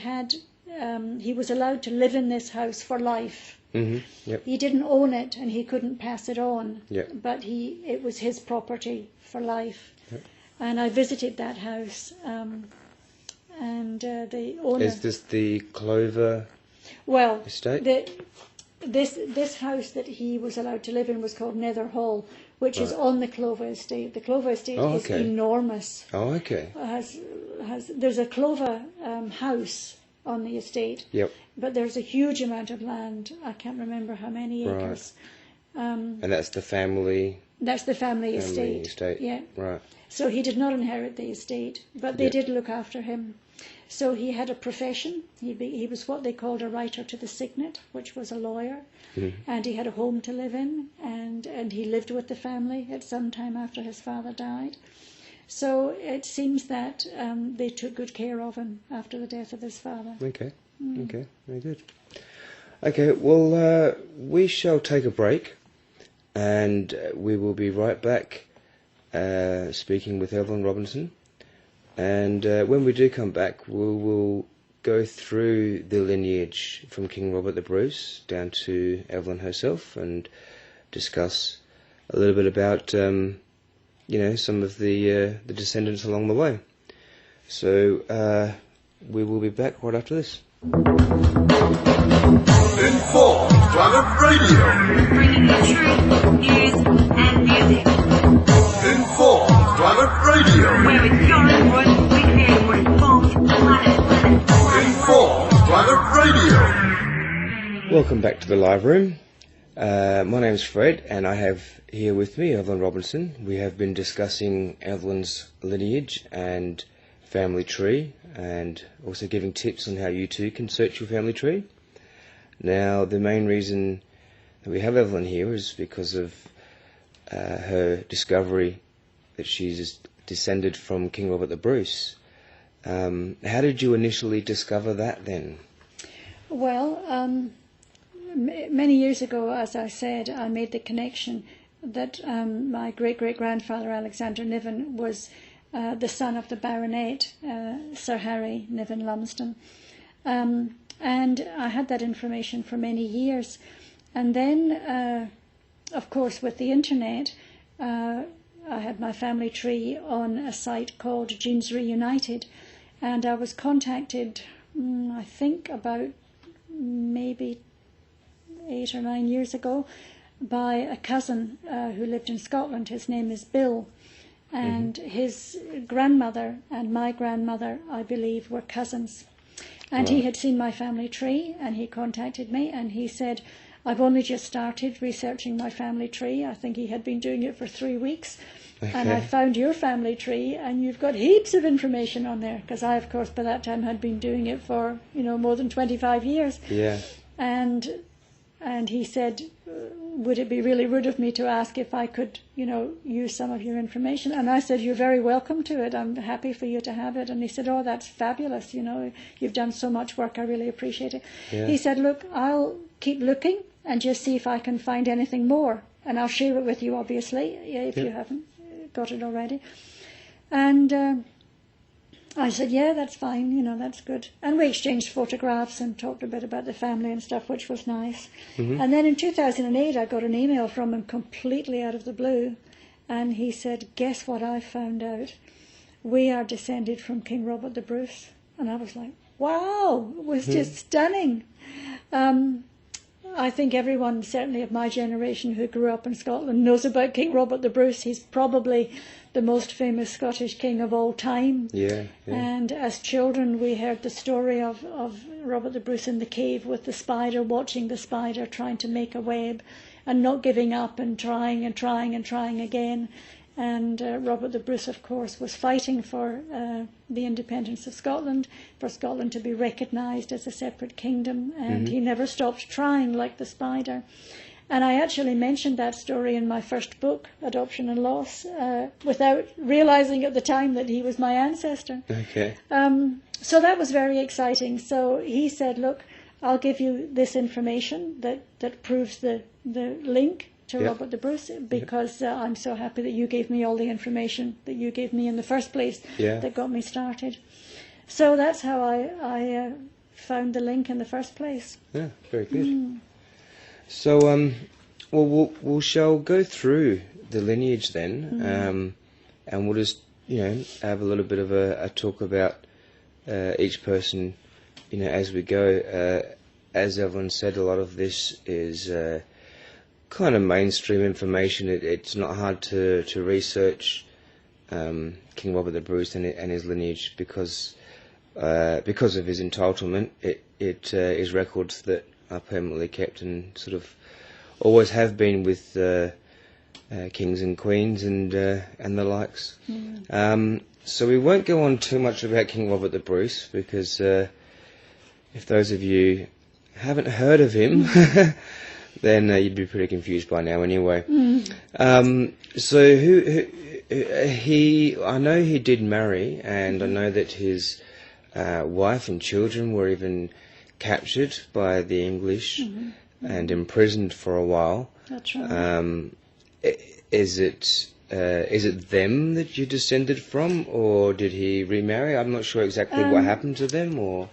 was allowed to live in this house for life. Mm-hmm. Yep. He didn't own it and he couldn't pass it on, Yep. but it was his property for life. Yep. And I visited that house, and the owner... Is this the Clover Well, estate? this house that he was allowed to live in was called Nether Hall, which is Right. on the Clover estate. The Clover estate Oh, is okay. enormous. Oh, okay. There's a Clover house on the estate, Yep. but there's a huge amount of land. I can't remember how many Right. acres. And that's the family That's the family estate. Yeah. Right. So he did not inherit the estate, but they Yeah. did look after him. So he had a profession. He was what they called a writer to the signet, which was a lawyer. Mm-hmm. And he had a home to live in, and he lived with the family at some time after his father died. So it seems that they took good care of him after the death of his father. Okay. Okay. Very good. Okay. Well, we shall take a break, and we will be right back speaking with Evelyn Robinson. And when we do come back, we'll go through the lineage from King Robert the Bruce down to Evelyn herself and discuss a little bit about, some of the descendants along the way. So we will be back right after this. Informed Planet Radio. Bringing you truth, news, and music. Informed Planet Radio. Where with your input, we create a more informed planet. Informed Planet Radio. Welcome back to the live room. My name's Fred, and I have here with me Evelyn Robinson. We have been discussing Evelyn's lineage and family tree, and also giving tips on how you too can search your family tree. Now, the main reason that we have Evelyn here is because of her discovery that she's descended from King Robert the Bruce. How did you initially discover that then? Well, many years ago, as I said, I made the connection that my great-great-grandfather Alexander Niven was the son of the baronet, Sir Harry Niven Lumsden. And I had that information for many years. And then, of course, with the internet, I had my family tree on a site called Genes Reunited. And I was contacted, I think about maybe 8 or 9 years ago, by a cousin who lived in Scotland. His name is Bill. And his grandmother and my grandmother, I believe, were cousins. And he had seen my family tree, and he contacted me, and he said, I've only just started researching my family tree. I think he had been doing it for 3 weeks. Okay. And I found your family tree, and you've got heaps of information on there. Because I, of course, by that time had been doing it for, more than 25 years. Yeah. And he said, would it be really rude of me to ask if I could, use some of your information? And I said, you're very welcome to it. I'm happy for you to have it. And he said, oh, that's fabulous. You've done so much work. I really appreciate it. Yeah. He said, look, I'll keep looking and just see if I can find anything more. And I'll share it with you, obviously, if you haven't got it already. And I said, yeah, that's fine, that's good. And we exchanged photographs and talked a bit about the family and stuff, which was nice. Mm-hmm. And then in 2008, I got an email from him completely out of the blue. And he said, guess what I found out? We are descended from King Robert the Bruce. And I was like, wow, it was just stunning. I think everyone, certainly of my generation who grew up in Scotland, knows about King Robert the Bruce. He's probably the most famous Scottish king of all time. Yeah. And as children, we heard the story of Robert the Bruce in the cave with the spider, watching the spider, trying to make a web and not giving up and trying and trying and trying again. And Robert the Bruce, of course, was fighting for the independence of Scotland, for Scotland to be recognised as a separate kingdom, and he never stopped trying, like the spider. And I actually mentioned that story in my first book, Adoption and Loss, without realising at the time that he was my ancestor. Okay. So that was very exciting. So he said, look, I'll give you this information that proves the link to Robert the Bruce, because I'm so happy that you gave me all the information that you gave me in the first place that got me started. So that's how I found the link in the first place. Yeah, very good. So, we shall go through the lineage then, and we'll just, have a little bit of a talk about each person, as we go. As Evelyn said, a lot of this is kind of mainstream information. It's not hard to research King Robert the Bruce and his lineage because of his entitlement. It is records that are permanently kept and sort of always have been with kings and queens and the likes. So we won't go on too much about King Robert the Bruce, because if those of you haven't heard of him, then you'd be pretty confused by now anyway. So I know he did marry, and I know that his wife and children were even captured by the English and imprisoned for a while. That's right. Is it is it them that you descended from, or did he remarry? I'm not sure exactly what happened to them, or...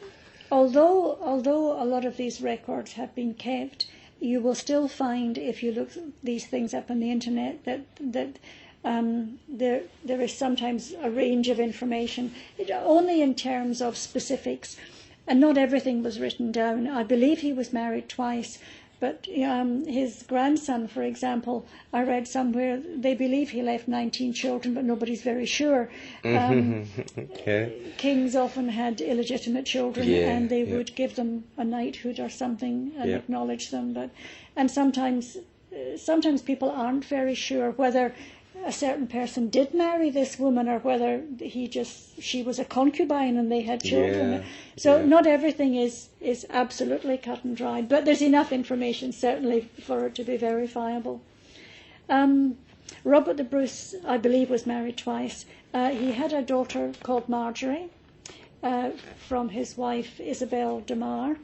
Although a lot of these records have been kept, you will still find, if you look these things up on the internet, that there is sometimes a range of information, only in terms of specifics, and not everything was written down. I believe he was married twice, but his grandson, for example, I read somewhere they believe he left 19 children, but nobody's very sure. Okay. Kings often had illegitimate children, and they would give them a knighthood or something and acknowledge them. And sometimes people aren't very sure whether a certain person did marry this woman or whether she was a concubine and they had children. Not everything is absolutely cut and dried, but there's enough information certainly for it to be verifiable. Robert the Bruce, I believe, was married twice. He had a daughter called Marjorie from his wife Isabel de Mar.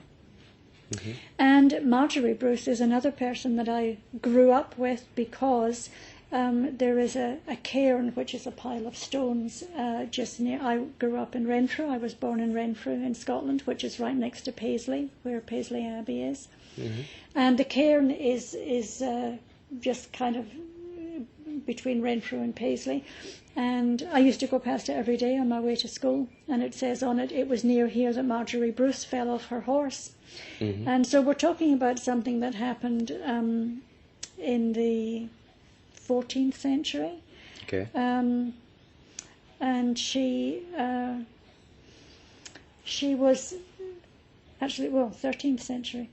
Mm-hmm. And Marjorie Bruce is another person that I grew up with because there is a cairn, which is a pile of stones just near. I grew up in Renfrew. I was born in Renfrew in Scotland, which is right next to Paisley, where Paisley Abbey is. Mm-hmm. And the cairn is just kind of between Renfrew and Paisley. And I used to go past it every day on my way to school. And it says on it, it was near here that Marjorie Bruce fell off her horse. Mm-hmm. And so we're talking about something that happened in the 14th century. Okay. And she was actually, 13th century.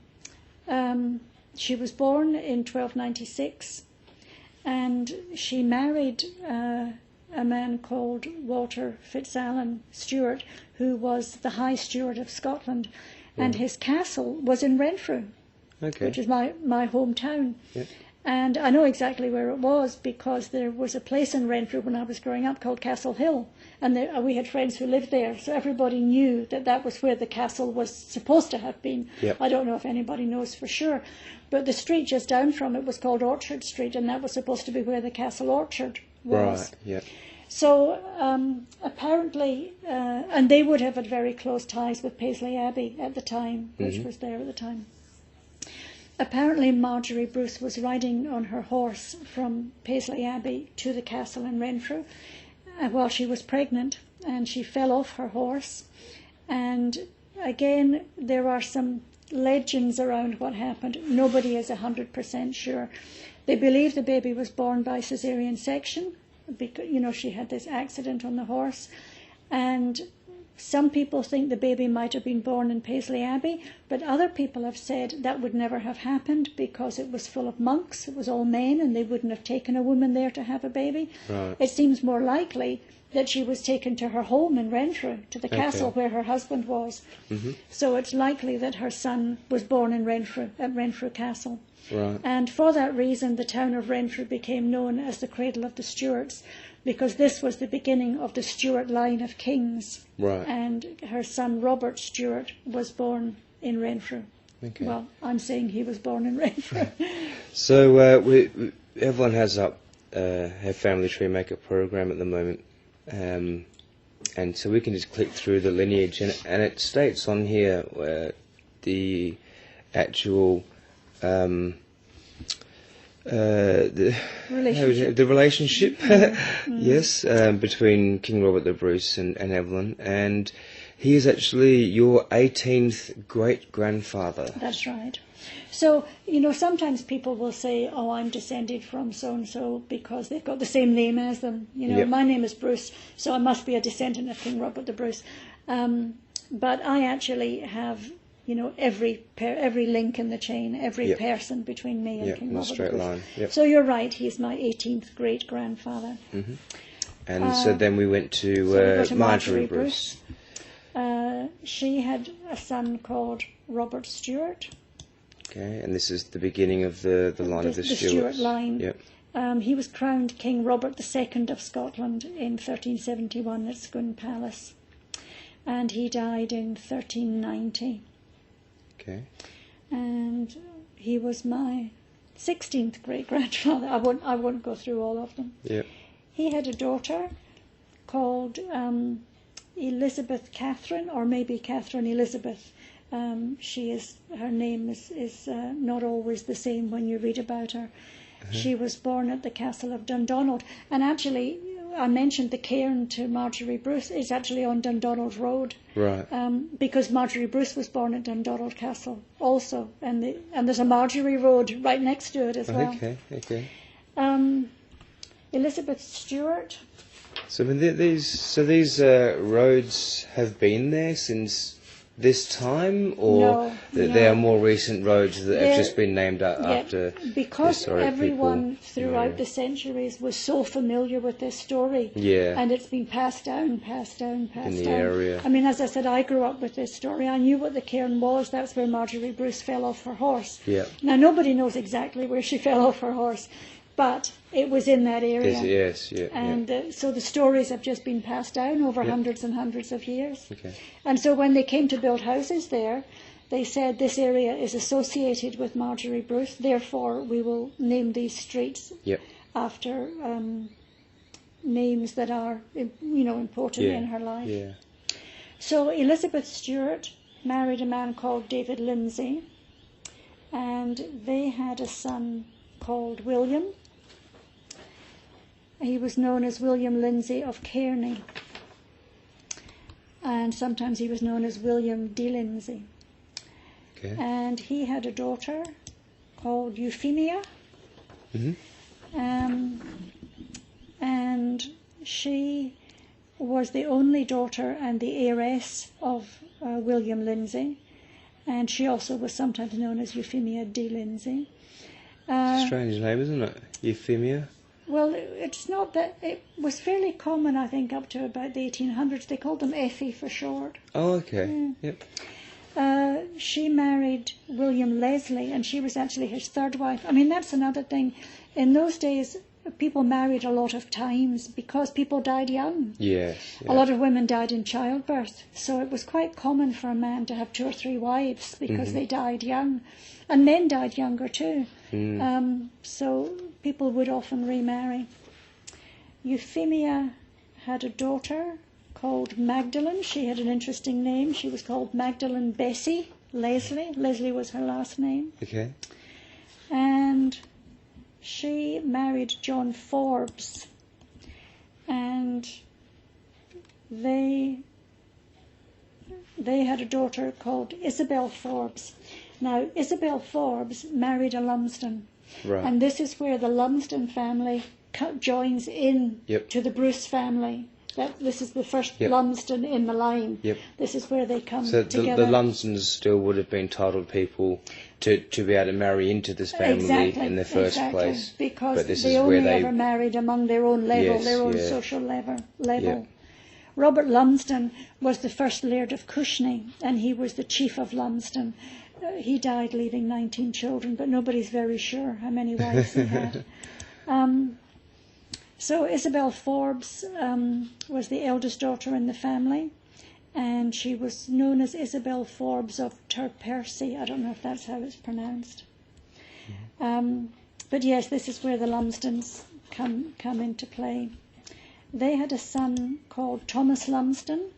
She was born in 1296, and she married a man called Walter Fitzalan Stewart, who was the High Steward of Scotland, and his castle was in Renfrew, which is my hometown. Yeah. And I know exactly where it was because there was a place in Renfrew when I was growing up called Castle Hill, and we had friends who lived there, so everybody knew that was where the castle was supposed to have been. Yep. I don't know if anybody knows for sure, but the street just down from it was called Orchard Street, and that was supposed to be where the castle orchard was. Right. Yeah. So apparently, and they would have had very close ties with Paisley Abbey at the time, which was there at the time. Apparently Marjorie Bruce was riding on her horse from Paisley Abbey to the castle in Renfrew while she was pregnant, and she fell off her horse. And again, there are some legends around what happened. Nobody is 100% sure. They believe the baby was born by caesarean section because, she had this accident on the horse. And some people think the baby might have been born in Paisley Abbey, but other people have said that would never have happened because it was full of monks. It was all men, and they wouldn't have taken a woman there to have a baby. Right. It seems more likely that she was taken to her home in Renfrew, to the castle where her husband was. Mm-hmm. So it's likely that her son was born in Renfrew, at Renfrew Castle. Right. And for that reason, the town of Renfrew became known as the Cradle of the Stuarts, because this was the beginning of the Stuart line of kings. Right. And her son Robert Stuart was born in Renfrew. Okay. Well, I'm saying he was born in Renfrew. So Evelyn has up her family tree maker program at the moment, and so we can just click through the lineage, and it states on here the actual the relationship, yes, between King Robert the Bruce and Evelyn, and he is actually your 18th great-grandfather. That's right. So, sometimes people will say, oh, I'm descended from so-and-so because they've got the same name as them. My name is Bruce, so I must be a descendant of King Robert the Bruce. But I actually have every link in the chain, every person between me and King Robert. Straight line. Yep. So you're right, he's my 18th great-grandfather. Mm-hmm. And so then we went to, Marjorie Bruce. She had a son called Robert Stuart. Okay, and this is the beginning of the line of the Stuarts. The Stuart line. Yep. He was crowned King Robert II of Scotland in 1371 at Scone Palace, and he died in 1390. Okay. And he was my 16th great-grandfather. I won't go through all of them. Yeah. he had a daughter called Elizabeth Catherine, or maybe Catherine Elizabeth. Her name is not always the same when you read about her. She was born at the castle of Dundonald, and actually, I mentioned the cairn to Marjorie Bruce is actually on Dundonald Road, Right. because Marjorie Bruce was born at Dundonald Castle also, and there's a Marjorie Road right next to it as well. Okay. Elizabeth Stewart. So I mean, these roads have been there since this time, or they are more recent roads that have just been named after because historic everyone people? throughout the centuries was so familiar with this story, and it's been passed down in the area. I mean, as I said, I grew up with this story. I knew what the cairn was. That's where Marjorie Bruce fell off her horse. Now nobody knows exactly where she fell off her horse, but it was in that area. Yes. So the stories have just been passed down over hundreds and hundreds of years. Okay. And so when they came to build houses there, they said this area is associated with Marjorie Bruce, therefore we will name these streets after names that are, important in her life. Yeah. So Elizabeth Stewart married a man called David Lindsay, and they had a son called William. He was known as William Lindsay of Kearney, and sometimes he was known as William de Lindsay. Okay. And he had a daughter called Euphemia, and she was the only daughter and the heiress of William Lindsay, and she also was sometimes known as Euphemia de Lindsay. Strange name, isn't it? Euphemia? Well, it's not that. It was fairly common, I think, up to about the 1800s. They called them Effie for short. Oh, okay. Yep. She married William Leslie, and she was actually his third wife. I mean, that's another thing. In those days, people married a lot of times because people died young. Yes. A lot of women died in childbirth, so it was quite common for a man to have 2 or 3 wives because they died young. And men died younger too. So people would often remarry. Euphemia had a daughter called Magdalene. She had an interesting name. She was called Magdalene Bessie Leslie. Leslie was her last name. Okay. And she married John Forbes. And they had a daughter called Isabel Forbes. Now, Isabel Forbes married a Lumsden, and this is where the Lumsden family joins in to the Bruce family. This is the first Lumsden in the line. This is where they come together. So the Lumsdens still would have been titled people to be able to marry into this family in the first place. Because they only ever married among their own level, their own social level. Robert Lumsden was the first Laird of Cushney, and he was the chief of Lumsden. He died leaving 19 children, but nobody's very sure how many wives he had. So Isabel Forbes was the eldest daughter in the family, and she was known as Isabel Forbes of Terpersey. I don't know if that's how it's pronounced. But yes, this is where the Lumsdens come into play. They had a son called Thomas Lumsden.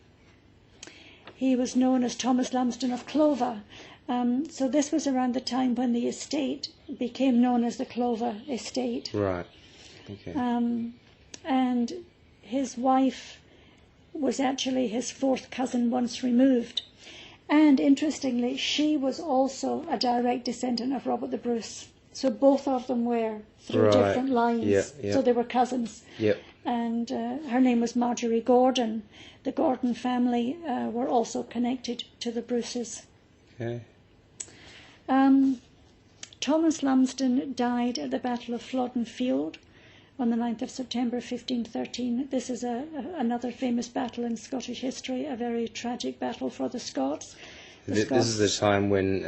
He was known as Thomas Lumsden of Clover. So this was around the time when the estate became known as the Clover Estate. Right. Okay. And his wife was actually his 4th cousin once removed. And interestingly, she was also a direct descendant of Robert the Bruce. So both of them were through different lines. So they were cousins. And her name was Marjorie Gordon. The Gordon family were also connected to the Bruces. Okay. Thomas Lumsden died at the Battle of Flodden Field on the 9th of September 1513. This is another famous battle in Scottish history, a very tragic battle for the Scots. This is the time when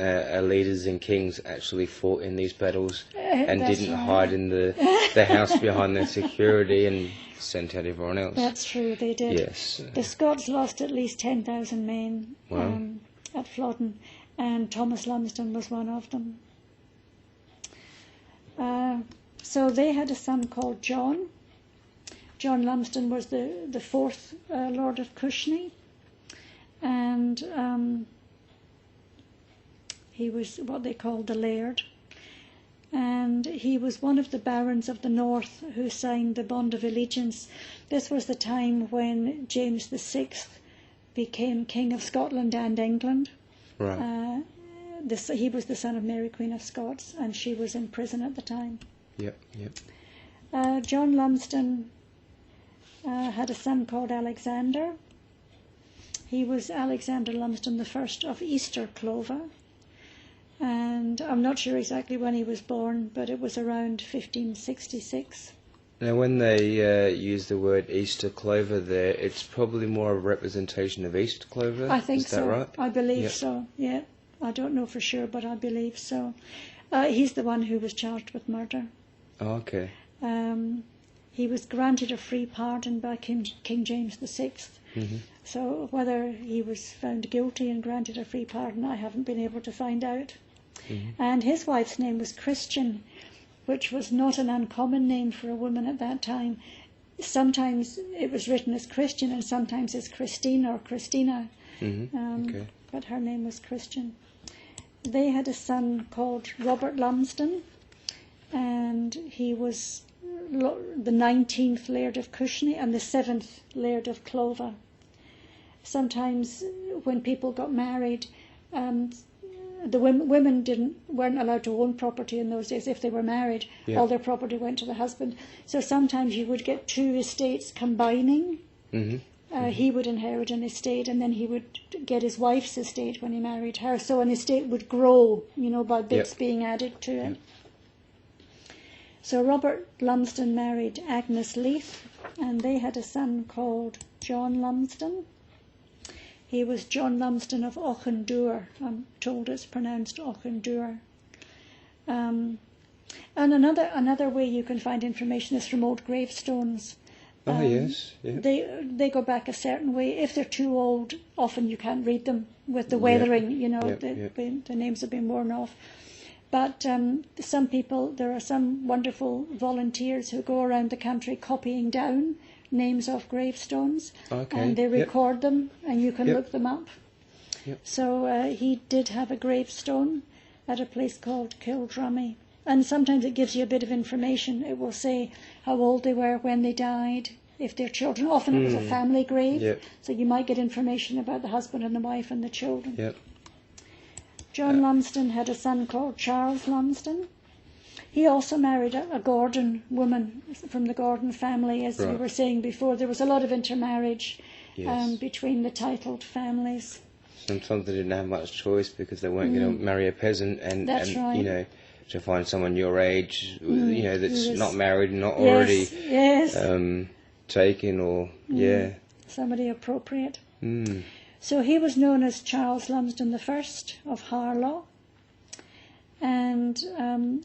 leaders and kings actually fought in these battles and didn't hide in the house behind their security and sent out everyone else. That's true, they did. Yes. The Scots lost at least 10,000 men at Flodden, and Thomas Lumsden was one of them. So they had a son called John. John Lumsden was the fourth Lord of Cushney, and he was what they called the Laird. And he was one of the barons of the north who signed the Bond of Allegiance. This was the time when James VI became King of Scotland and England. Right. He was the son of Mary, Queen of Scots, and she was in prison at the time. Yep. John Lumsden had a son called Alexander. He was Alexander Lumsden the first of Easter Clover. And I'm not sure exactly when he was born, but it was around 1566. Now, when they use the word Easter clover there, it's probably more a representation of East clover. I think Is that so. right? I believe Yep. so, yeah. I don't know for sure, but I believe so. He's the one who was charged with murder. Oh, okay. He was granted a free pardon by King James VI. Mm-hmm. So whether he was found guilty and granted a free pardon, I haven't been able to find out. Mm-hmm. And his wife's name was Christian, which was not an uncommon name for a woman at that time. Sometimes it was written as Christian and sometimes as Christine or Christina. Mm-hmm. Okay. But her name was Christian. They had a son called Robert Lumsden, and he was the 19th Laird of Cushney and the 7th Laird of Clover. Sometimes when people got married, the women weren't allowed to own property in those days. If they were married, Yeah. all their property went to the husband. So sometimes you would get two estates combining. Mm-hmm. He would inherit an estate, and then he would get his wife's estate when he married her. So an estate would grow, by bits Yep. being added to it. So Robert Lumsden married Agnes Leith, and they had a son called John Lumsden. He was John Lumsden of Auchendour. I'm told it's pronounced Auchendour. And another way you can find information is from old gravestones. Yes. Yeah. They go back a certain way. If they're too old, often you can't read them with the weathering. The names have been worn off. But some people, there are some wonderful volunteers who go around the country copying down names off gravestones, Okay. and they record them, and you can Yep. look them up. Yep. So he did have a gravestone at a place called Kildrummy. And sometimes it gives you a bit of information. It will say how old they were when they died, if they're children. Often it was a family grave, Yep. so you might get information about the husband and the wife and the children. Yep. John Lumsden had a son called Charles Lumsden. He also married a Gordon woman from the Gordon family, as we Right. were saying before. There was a lot of intermarriage Yes. between the titled families. Sometimes they didn't have much choice because they weren't going to marry a peasant, and That's right. to find someone your age, that's Yes. not married and not already Yes. taken, or Somebody appropriate. Mm. So he was known as Charles Lumsden I of Harlaw, and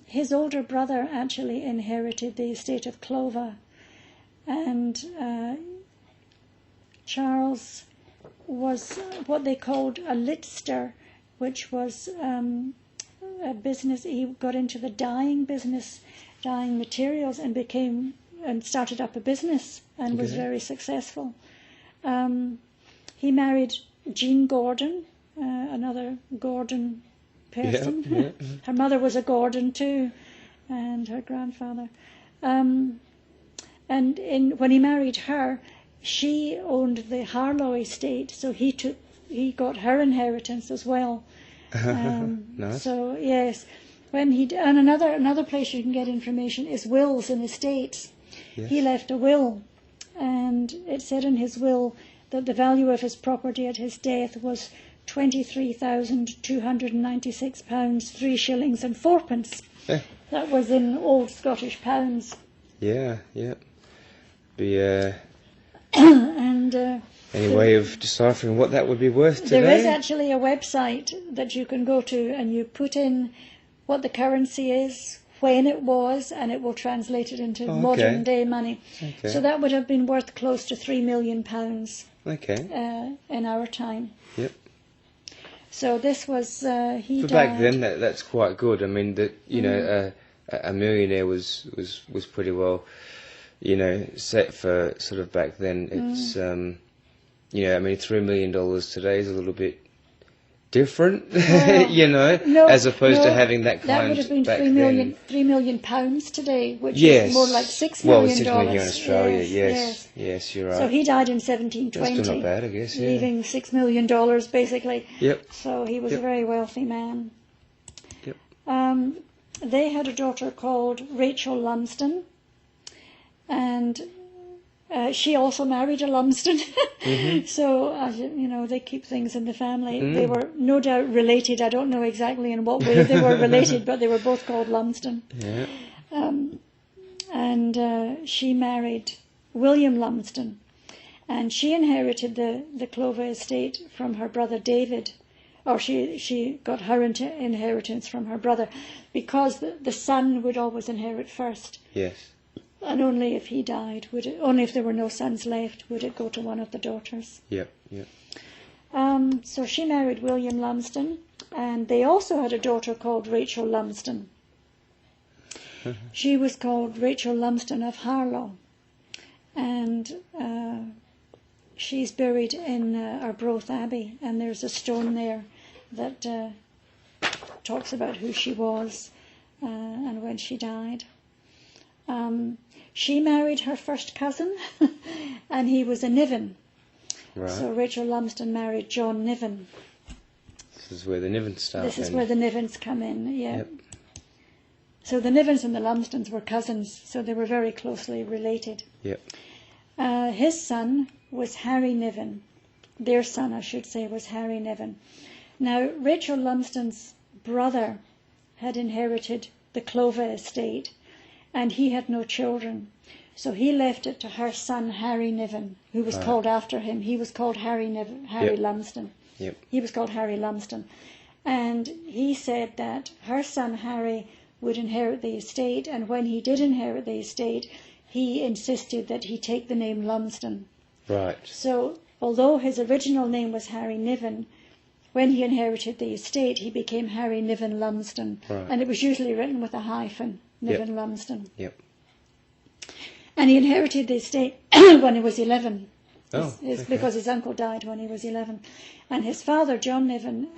his older brother actually inherited the estate of Clover, and Charles was what they called a litster, which was a business. He got into the dyeing business, dyeing materials, and started up a business and was Okay. very successful. He married Jean Gordon, another Gordon person. Yeah. Her mother was a Gordon too, and her grandfather. And when he married her, she owned the Harlow estate, so he got her inheritance as well. Nice. So yes, and another place you can get information is wills and estates. Yes. He left a will, and it said in his will that the value of his property at his death was £23,296, 3 shillings and 4pence. Eh. That was in old Scottish pounds. Yeah. Be And any way of deciphering what that would be worth today? there is actually a website that you can go to, and you put in what the currency is, when it was, and it will translate it into Okay. modern day money. Okay. So that would have been worth close to £3 million Okay. in our time. Yep. So this was he But died. back then, that's quite good. I mean, a millionaire was pretty well set for sort of back then. It's $3 million today is a little bit different, No, as opposed to no, having that kind that would have been back £3 million today, which Yes. is more like $6 Well, million. $6 million here in Australia, yes, you're right. So he died in 1720. That's still not bad, I guess, yeah. Leaving $6 million, basically. Yep. So he was a Yep. very wealthy man. Yep. They had a daughter called Rachel Lumsden, and she also married a Lumsden. So, they keep things in the family. They were no doubt related. I don't know exactly in what way they were related, but they were both called Lumsden. Yeah. And she married William Lumsden, and she inherited the Clover estate from her brother David, or she got her inheritance from her brother, because the son would always inherit first. Yes. And only if he died, only if there were no sons left, would it go to one of the daughters. Yep. So she married William Lumsden, and they also had a daughter called Rachel Lumsden. She was called Rachel Lumsden of Harlow, and she's buried in Arbroath Abbey, and there's a stone there that talks about who she was and when she died. She married her first cousin, and he was a Niven. Right. So Rachel Lumsden married John Niven. This is where the Nivens start. This is then. where the Nivens come in, yeah. Yep. So the Nivens and the Lumsdens were cousins, so they were very closely related. Yep. His son was Harry Niven. Their son, I should say, was Harry Niven. Now, Rachel Lumsden's brother had inherited the Clover estate, and he had no children. So he left it to her son, Harry Niven, who was called after him. He was called Harry Lumsden. Yep. He was called Harry Lumsden. And he said that her son, Harry, would inherit the estate, and when he did inherit the estate, he insisted that he take the name Lumsden. Right. So, although his original name was Harry Niven, when he inherited the estate, he became Harry Niven Lumsden. Right. And it was usually written with a hyphen, Niven Lumsden. Yep. And he inherited the estate when he was 11. Oh, okay. Because his uncle died when he was 11. And his father, John Niven,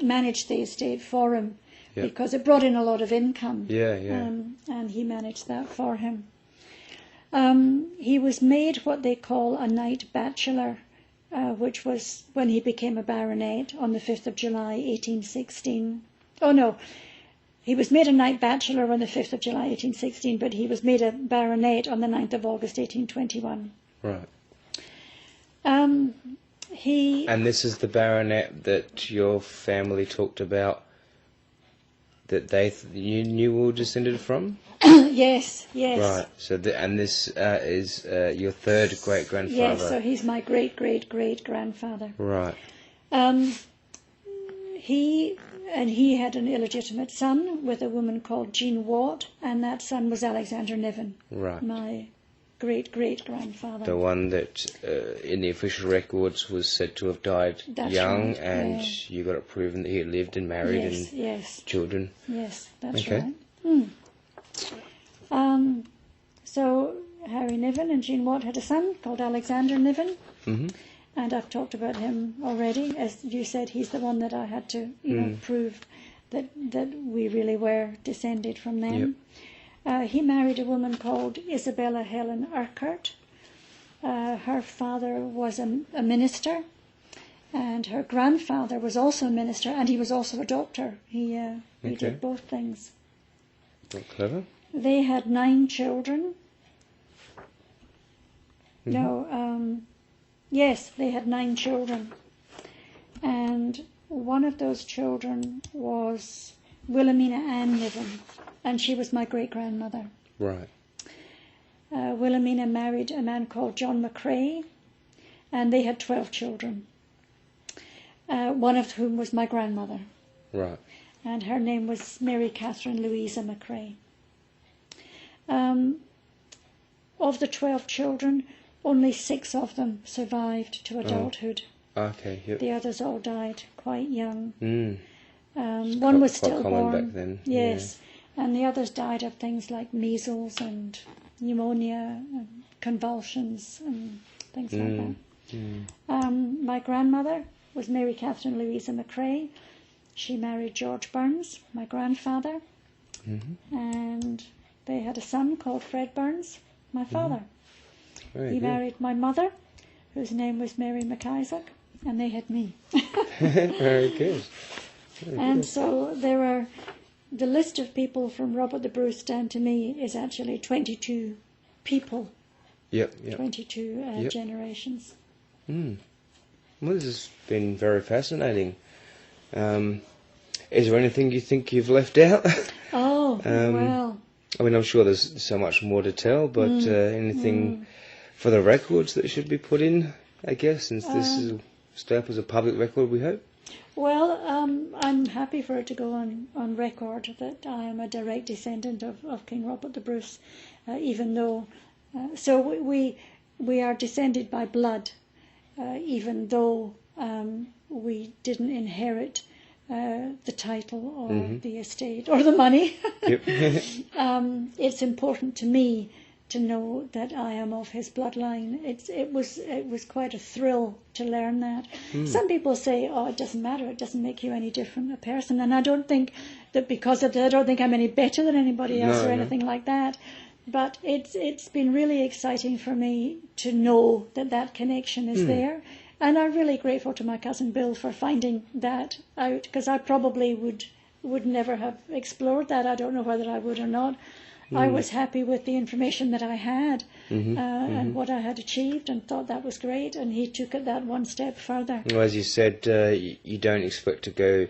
managed the estate for him because it brought in a lot of income. Yeah. And he managed that for him. He was made what they call a knight bachelor, which was when he became a baronet on the 5th of July 1816. Oh no, he was made a knight bachelor on the 5th of July 1816, but he was made a baronet on the 9th of August 1821. Right. And this is the baronet that your family talked about, that you knew were descended from? Yes. Right. So this is your third great grandfather. Yes. So he's my great grandfather. Right. He had an illegitimate son with a woman called Jean Watt, and that son was Alexander Niven. Right. My great grandfather. The one that in the official records was said to have died young, right, and you got it proven that he had lived and married and children. Yes, that's Okay. right. So Harry Niven and Jean Watt had a son called Alexander Niven. Mm-hmm. And I've talked about him already. As you said, he's the one that I had to prove that we really were descended from them. Yep. He married a woman called Isabella Helen Urquhart. Her father was a minister, and her grandfather was also a minister, and he was also a doctor. He did both things. Not clever. They had 9 children. Mm-hmm. No, yes, they had 9 children. And one of those children was Wilhelmina Ann Niven, and she was my great-grandmother. Right. Wilhelmina married a man called John McCrae, and they had 12 children, one of whom was my grandmother. Right. And her name was Mary Catherine Louisa McCrae. Of the 12 children, only 6 of them survived to adulthood. Okay, yep. The others all died quite young. One One was stillborn. back then. Yes, and the others died of things like measles and pneumonia, convulsions, and things like that. My grandmother was Mary Catherine Louisa McCrae. She married George Burns, my grandfather, and they had a son called Fred Burns, my father. He married my mother, whose name was Mary McIsaac, and they had me. Very good. And so there are, the list of people from Robert the Bruce down to me is actually 22 people, Yep. 22 generations. Well, this has been very fascinating. Is there anything you think you've left out? Well. I mean, I'm sure there's so much more to tell, but anything for the records that should be put in, I guess, since this is stay up as a public record, we hope? Well, I'm happy for it to go on record that I am a direct descendant of King Robert the Bruce, even though, so we are descended by blood, even though we didn't inherit the title or the estate or the money. Yep. It's important to me to know that I am of his bloodline. It was quite a thrill to learn that. Some people say, "Oh, it doesn't matter. It doesn't make you any different a person." And I don't think that because of that, I don't think I'm any better than anybody else or anything like that. But it's been really exciting for me to know that connection is there. And I'm really grateful to my cousin Bill for finding that out, because I probably would never have explored that. I don't know whether I would or not. I was happy with the information that I had and what I had achieved, and thought that was great. And he took it that one step further. Well, as you said, you don't expect to go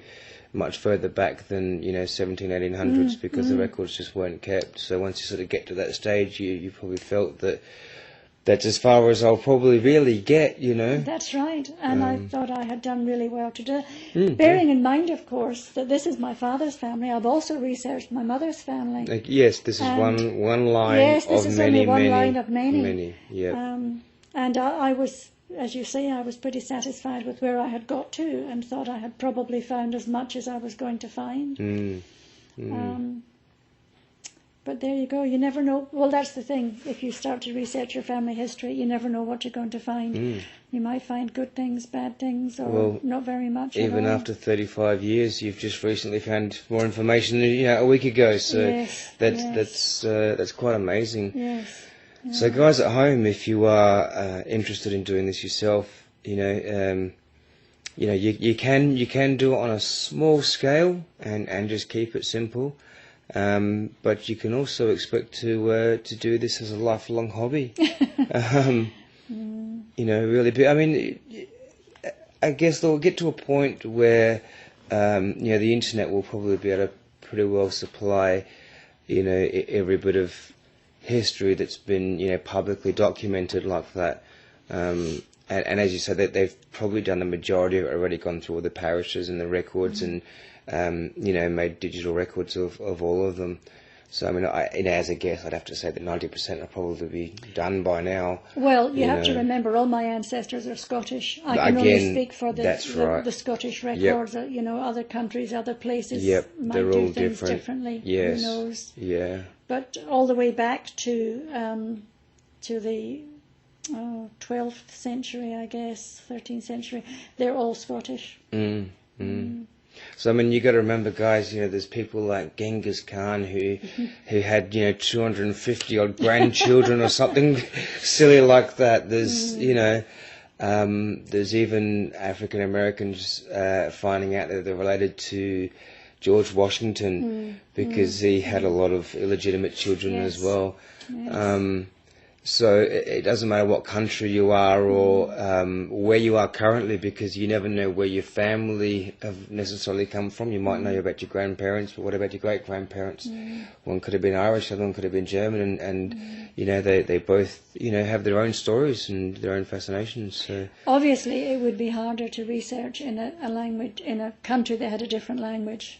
much further back than 1700s, 1800s, because the records just weren't kept. So once you sort of get to that stage, you probably felt that's as far as I'll probably really get, That's right, and I thought I had done really well to do it. Bearing in mind, of course, that this is my father's family, I've also researched my mother's family. Yes, this is one line yes, this of is many, only one many, line of many. many. Yeah. And I was, as you say, I was pretty satisfied with where I had got to, and thought I had probably found as much as I was going to find. But there you go, you never know. Well, that's the thing. If you start to research your family history, you never know what you're going to find. You might find good things, bad things, or not very much Even at all. after 35 years, you've just recently found more information a week ago. So that's quite amazing. Yes. So guys at home, if you are interested in doing this yourself, you can do it on a small scale and just keep it simple. But you can also expect to do this as a lifelong hobby. Really. I mean, I guess they'll get to a point where the internet will probably be able to pretty well supply every bit of history that's been publicly documented like that. And as you said, that they've probably done the majority of it already, gone through all the parishes and the records and made digital records of all of them. So I mean, as a guess, I'd have to say that 90% will probably be done by now. Well, you have to remember, all my ancestors are Scottish. I can only speak for the Scottish records. Other countries, other places might they're do all things different. differently. Yes. Who knows? Yeah. But all the way back to the 12th century, I guess, 13th century, they're all Scottish. So I mean, you got to remember, guys. There's people like Genghis Khan who had 250 odd grandchildren or something silly like that. There's there's even African Americans finding out that they're related to George Washington because he had a lot of illegitimate children as well. Yes. So it doesn't matter what country you are or where you are currently, because you never know where your family have necessarily come from. You might know about your grandparents, but what about your great-grandparents? One could have been Irish, the other one could have been German, and they both have their own stories and their own fascinations. So obviously, it would be harder to research in a language, in a country that had a different language.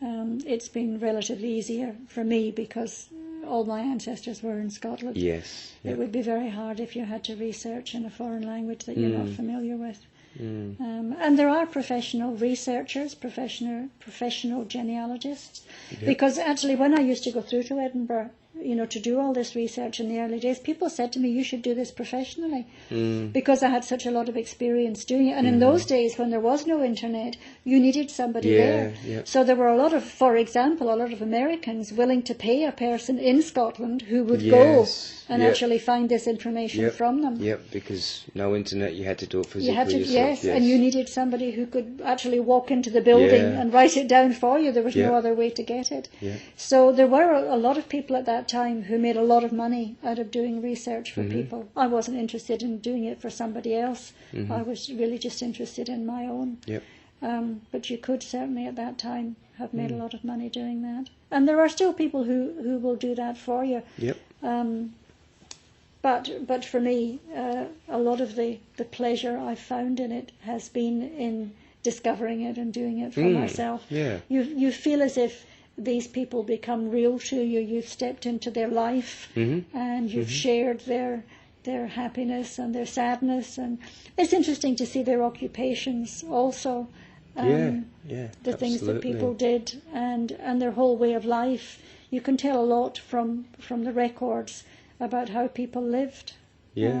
It's been relatively easier for me because all my ancestors were in Scotland. Yes. It would be very hard if you had to research in a foreign language that you're not familiar with. And there are professional researchers, professional genealogists, because actually when I used to go through to Edinburgh, to do all this research in the early days, people said to me, you should do this professionally, because I had such a lot of experience doing it. And in those days, when there was no internet, you needed somebody there. Yeah. So there were a lot of Americans willing to pay a person in Scotland who would go and actually find this information from them. Yep, because no internet, you had to do it physically You had to, yourself. yes, and you needed somebody who could actually walk into the building and write it down for you. There was no other way to get it. Yeah. So there were a lot of people at that time who made a lot of money out of doing research for people. I wasn't interested in doing it for somebody else. I was really just interested in my own. Yep. But you could certainly at that time have made a lot of money doing that. And there are still people who will do that for you. Yep. But for me, a lot of the pleasure I've found in it has been in discovering it and doing it for myself. Yeah. You feel as if these people become real to you. You've stepped into their life and you've shared their happiness and their sadness. And it's interesting to see their occupations also. The things that people did and their whole way of life. You can tell a lot from the records about how people lived. They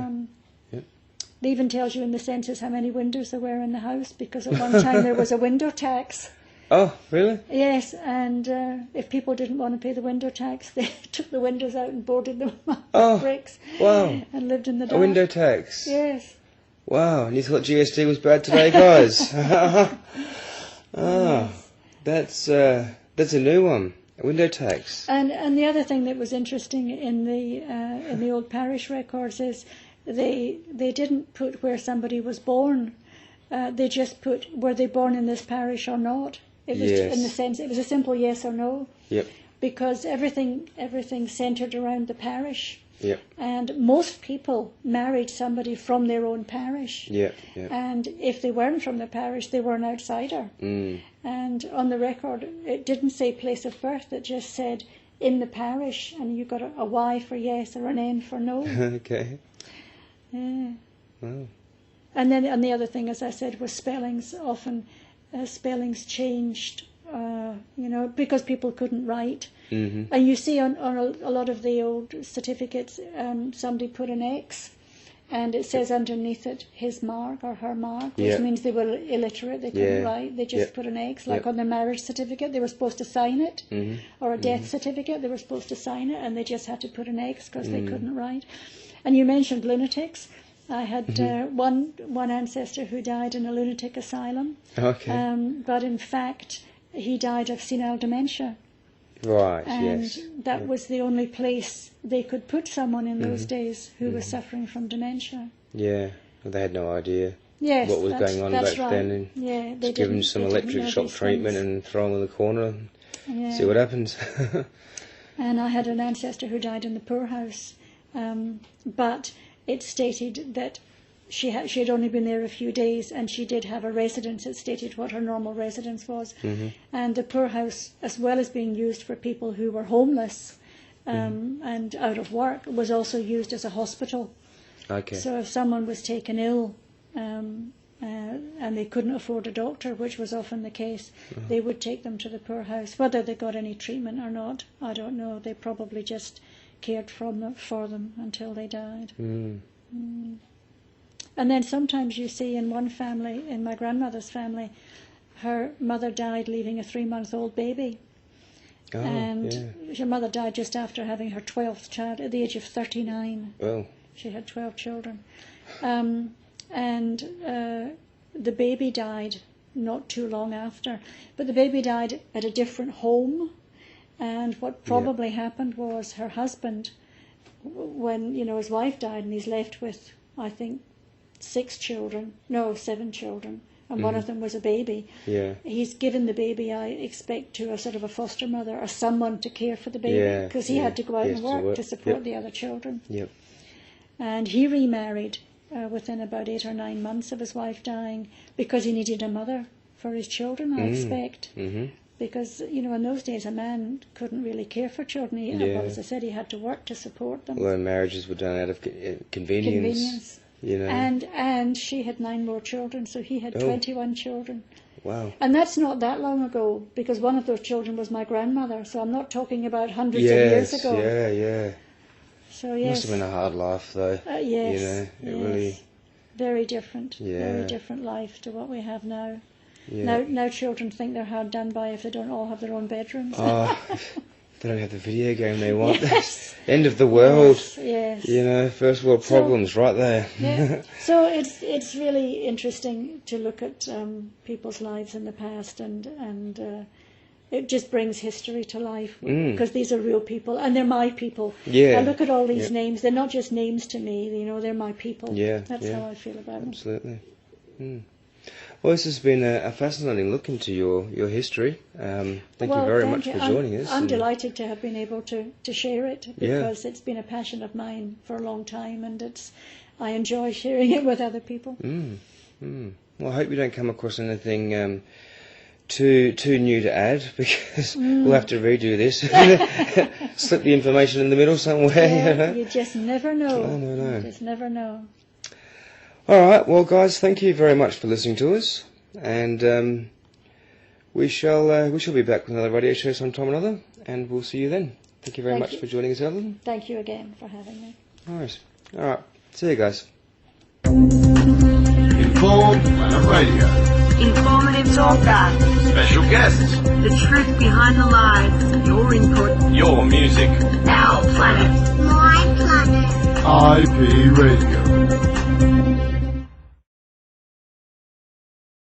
even tells you in the census how many windows there were in the house, because at one time there was a window tax. Oh, really? Yes, and if people didn't want to pay the window tax, they took the windows out and boarded them with bricks. Wow. And lived in the dark. A window tax? Yes. Wow, and you thought GST was bad today, guys? That's a new one. A window tax. And the other thing that was interesting in the old parish records is they didn't put where somebody was born. They just put, were they born in this parish or not? It was in the sense, it was a simple yes or no. Yep. Because everything centred around the parish. Yep. And most people married somebody from their own parish. Yep. Yep. And if they weren't from the parish, they were an outsider. And on the record, it didn't say place of birth. It just said in the parish, and you got a Y for yes or an N for no. Okay. Yeah. Wow. And the other thing, as I said, was spellings. Often spellings changed, because people couldn't write. And you see on a lot of the old certificates, somebody put an X, and it says underneath it his mark or her mark, which means they were illiterate, they couldn't write, they just put an X. Like on their marriage certificate, they were supposed to sign it, or a death certificate, they were supposed to sign it, and they just had to put an X because they couldn't write. And you mentioned lunatics. I had one ancestor who died in a lunatic asylum. Okay. But in fact, he died of senile dementia. Right, And yes. that was the only place they could put someone in those days who was suffering from dementia. Yeah, well, they had no idea Yes, what was going on back then. And yeah, they just give them didn't- some they didn't electric know shock these treatment things. and throw them in the corner and Yeah. see what happens. And I had an ancestor who died in the poorhouse, but it stated that she had only been there a few days, and she did have a residence. It stated what her normal residence was. And the poorhouse, as well as being used for people who were homeless and out of work, was also used as a hospital. Okay. So if someone was taken ill and they couldn't afford a doctor, which was often the case, they would take them to the poorhouse. Whether they got any treatment or not, I don't know. They probably just cared for them until they died. And then sometimes you see in one family, in my grandmother's family, her mother died leaving a 3-month-old baby. Oh, And her mother died just after having her 12th child at the age of 39. Well, She had 12 children. The baby died not too long after. But the baby died at a different home. And what probably happened was her husband, when his wife died and he's left with, I think, 7 children, and one of them was a baby. yeah. He's given the baby, I expect, to a sort of a foster mother or someone to care for the baby, because he had to go out and work to support the other children. Yep. And he remarried within about 8 or 9 months of his wife dying, because he needed a mother for his children, I expect. Because, in those days a man couldn't really care for children. Well, as I said, he had to work to support them. Well, marriages were done out of convenience. Convenience. You know. And she had 9 more children, so he had 21 children. Wow. And that's not that long ago, because one of those children was my grandmother, so I'm not talking about hundreds of years ago. Yeah. So yes. Must have been a hard life, though. Yes. You know, it really. Very different. Yeah. Very different life to what we have now. Yeah. Now children think they're hard done by if they don't all have their own bedrooms. Oh, they don't have the video game they want. Yes. End of the world. Yes. You know, first world problems right there. Yeah. So it's really interesting to look at people's lives in the past, and it just brings history to life, because these are real people and they're my people. Yeah. I look at all these names; they're not just names to me. You know, they're my people. Yeah. That's how I feel about them. Absolutely. Well, this has been a fascinating look into your history. Thank you very much for joining us. I'm delighted to have been able to share it, because it's been a passion of mine for a long time, and I enjoy sharing it with other people. Well, I hope you don't come across anything too new to add, because we'll have to redo this. Slip the information in the middle somewhere. Yeah, You know? you just never know. No. You just never know. All right, well, guys, thank you very much for listening to us, and we shall be back with another radio show sometime or another, and we'll see you then. Thank you very much for joining us, Evelyn. Thank you again for having me. All right, see you guys. Informed Planet Radio. Informative talker. Special guests. The truth behind the lies. Your input. Your music. Our planet. My planet. IP Radio.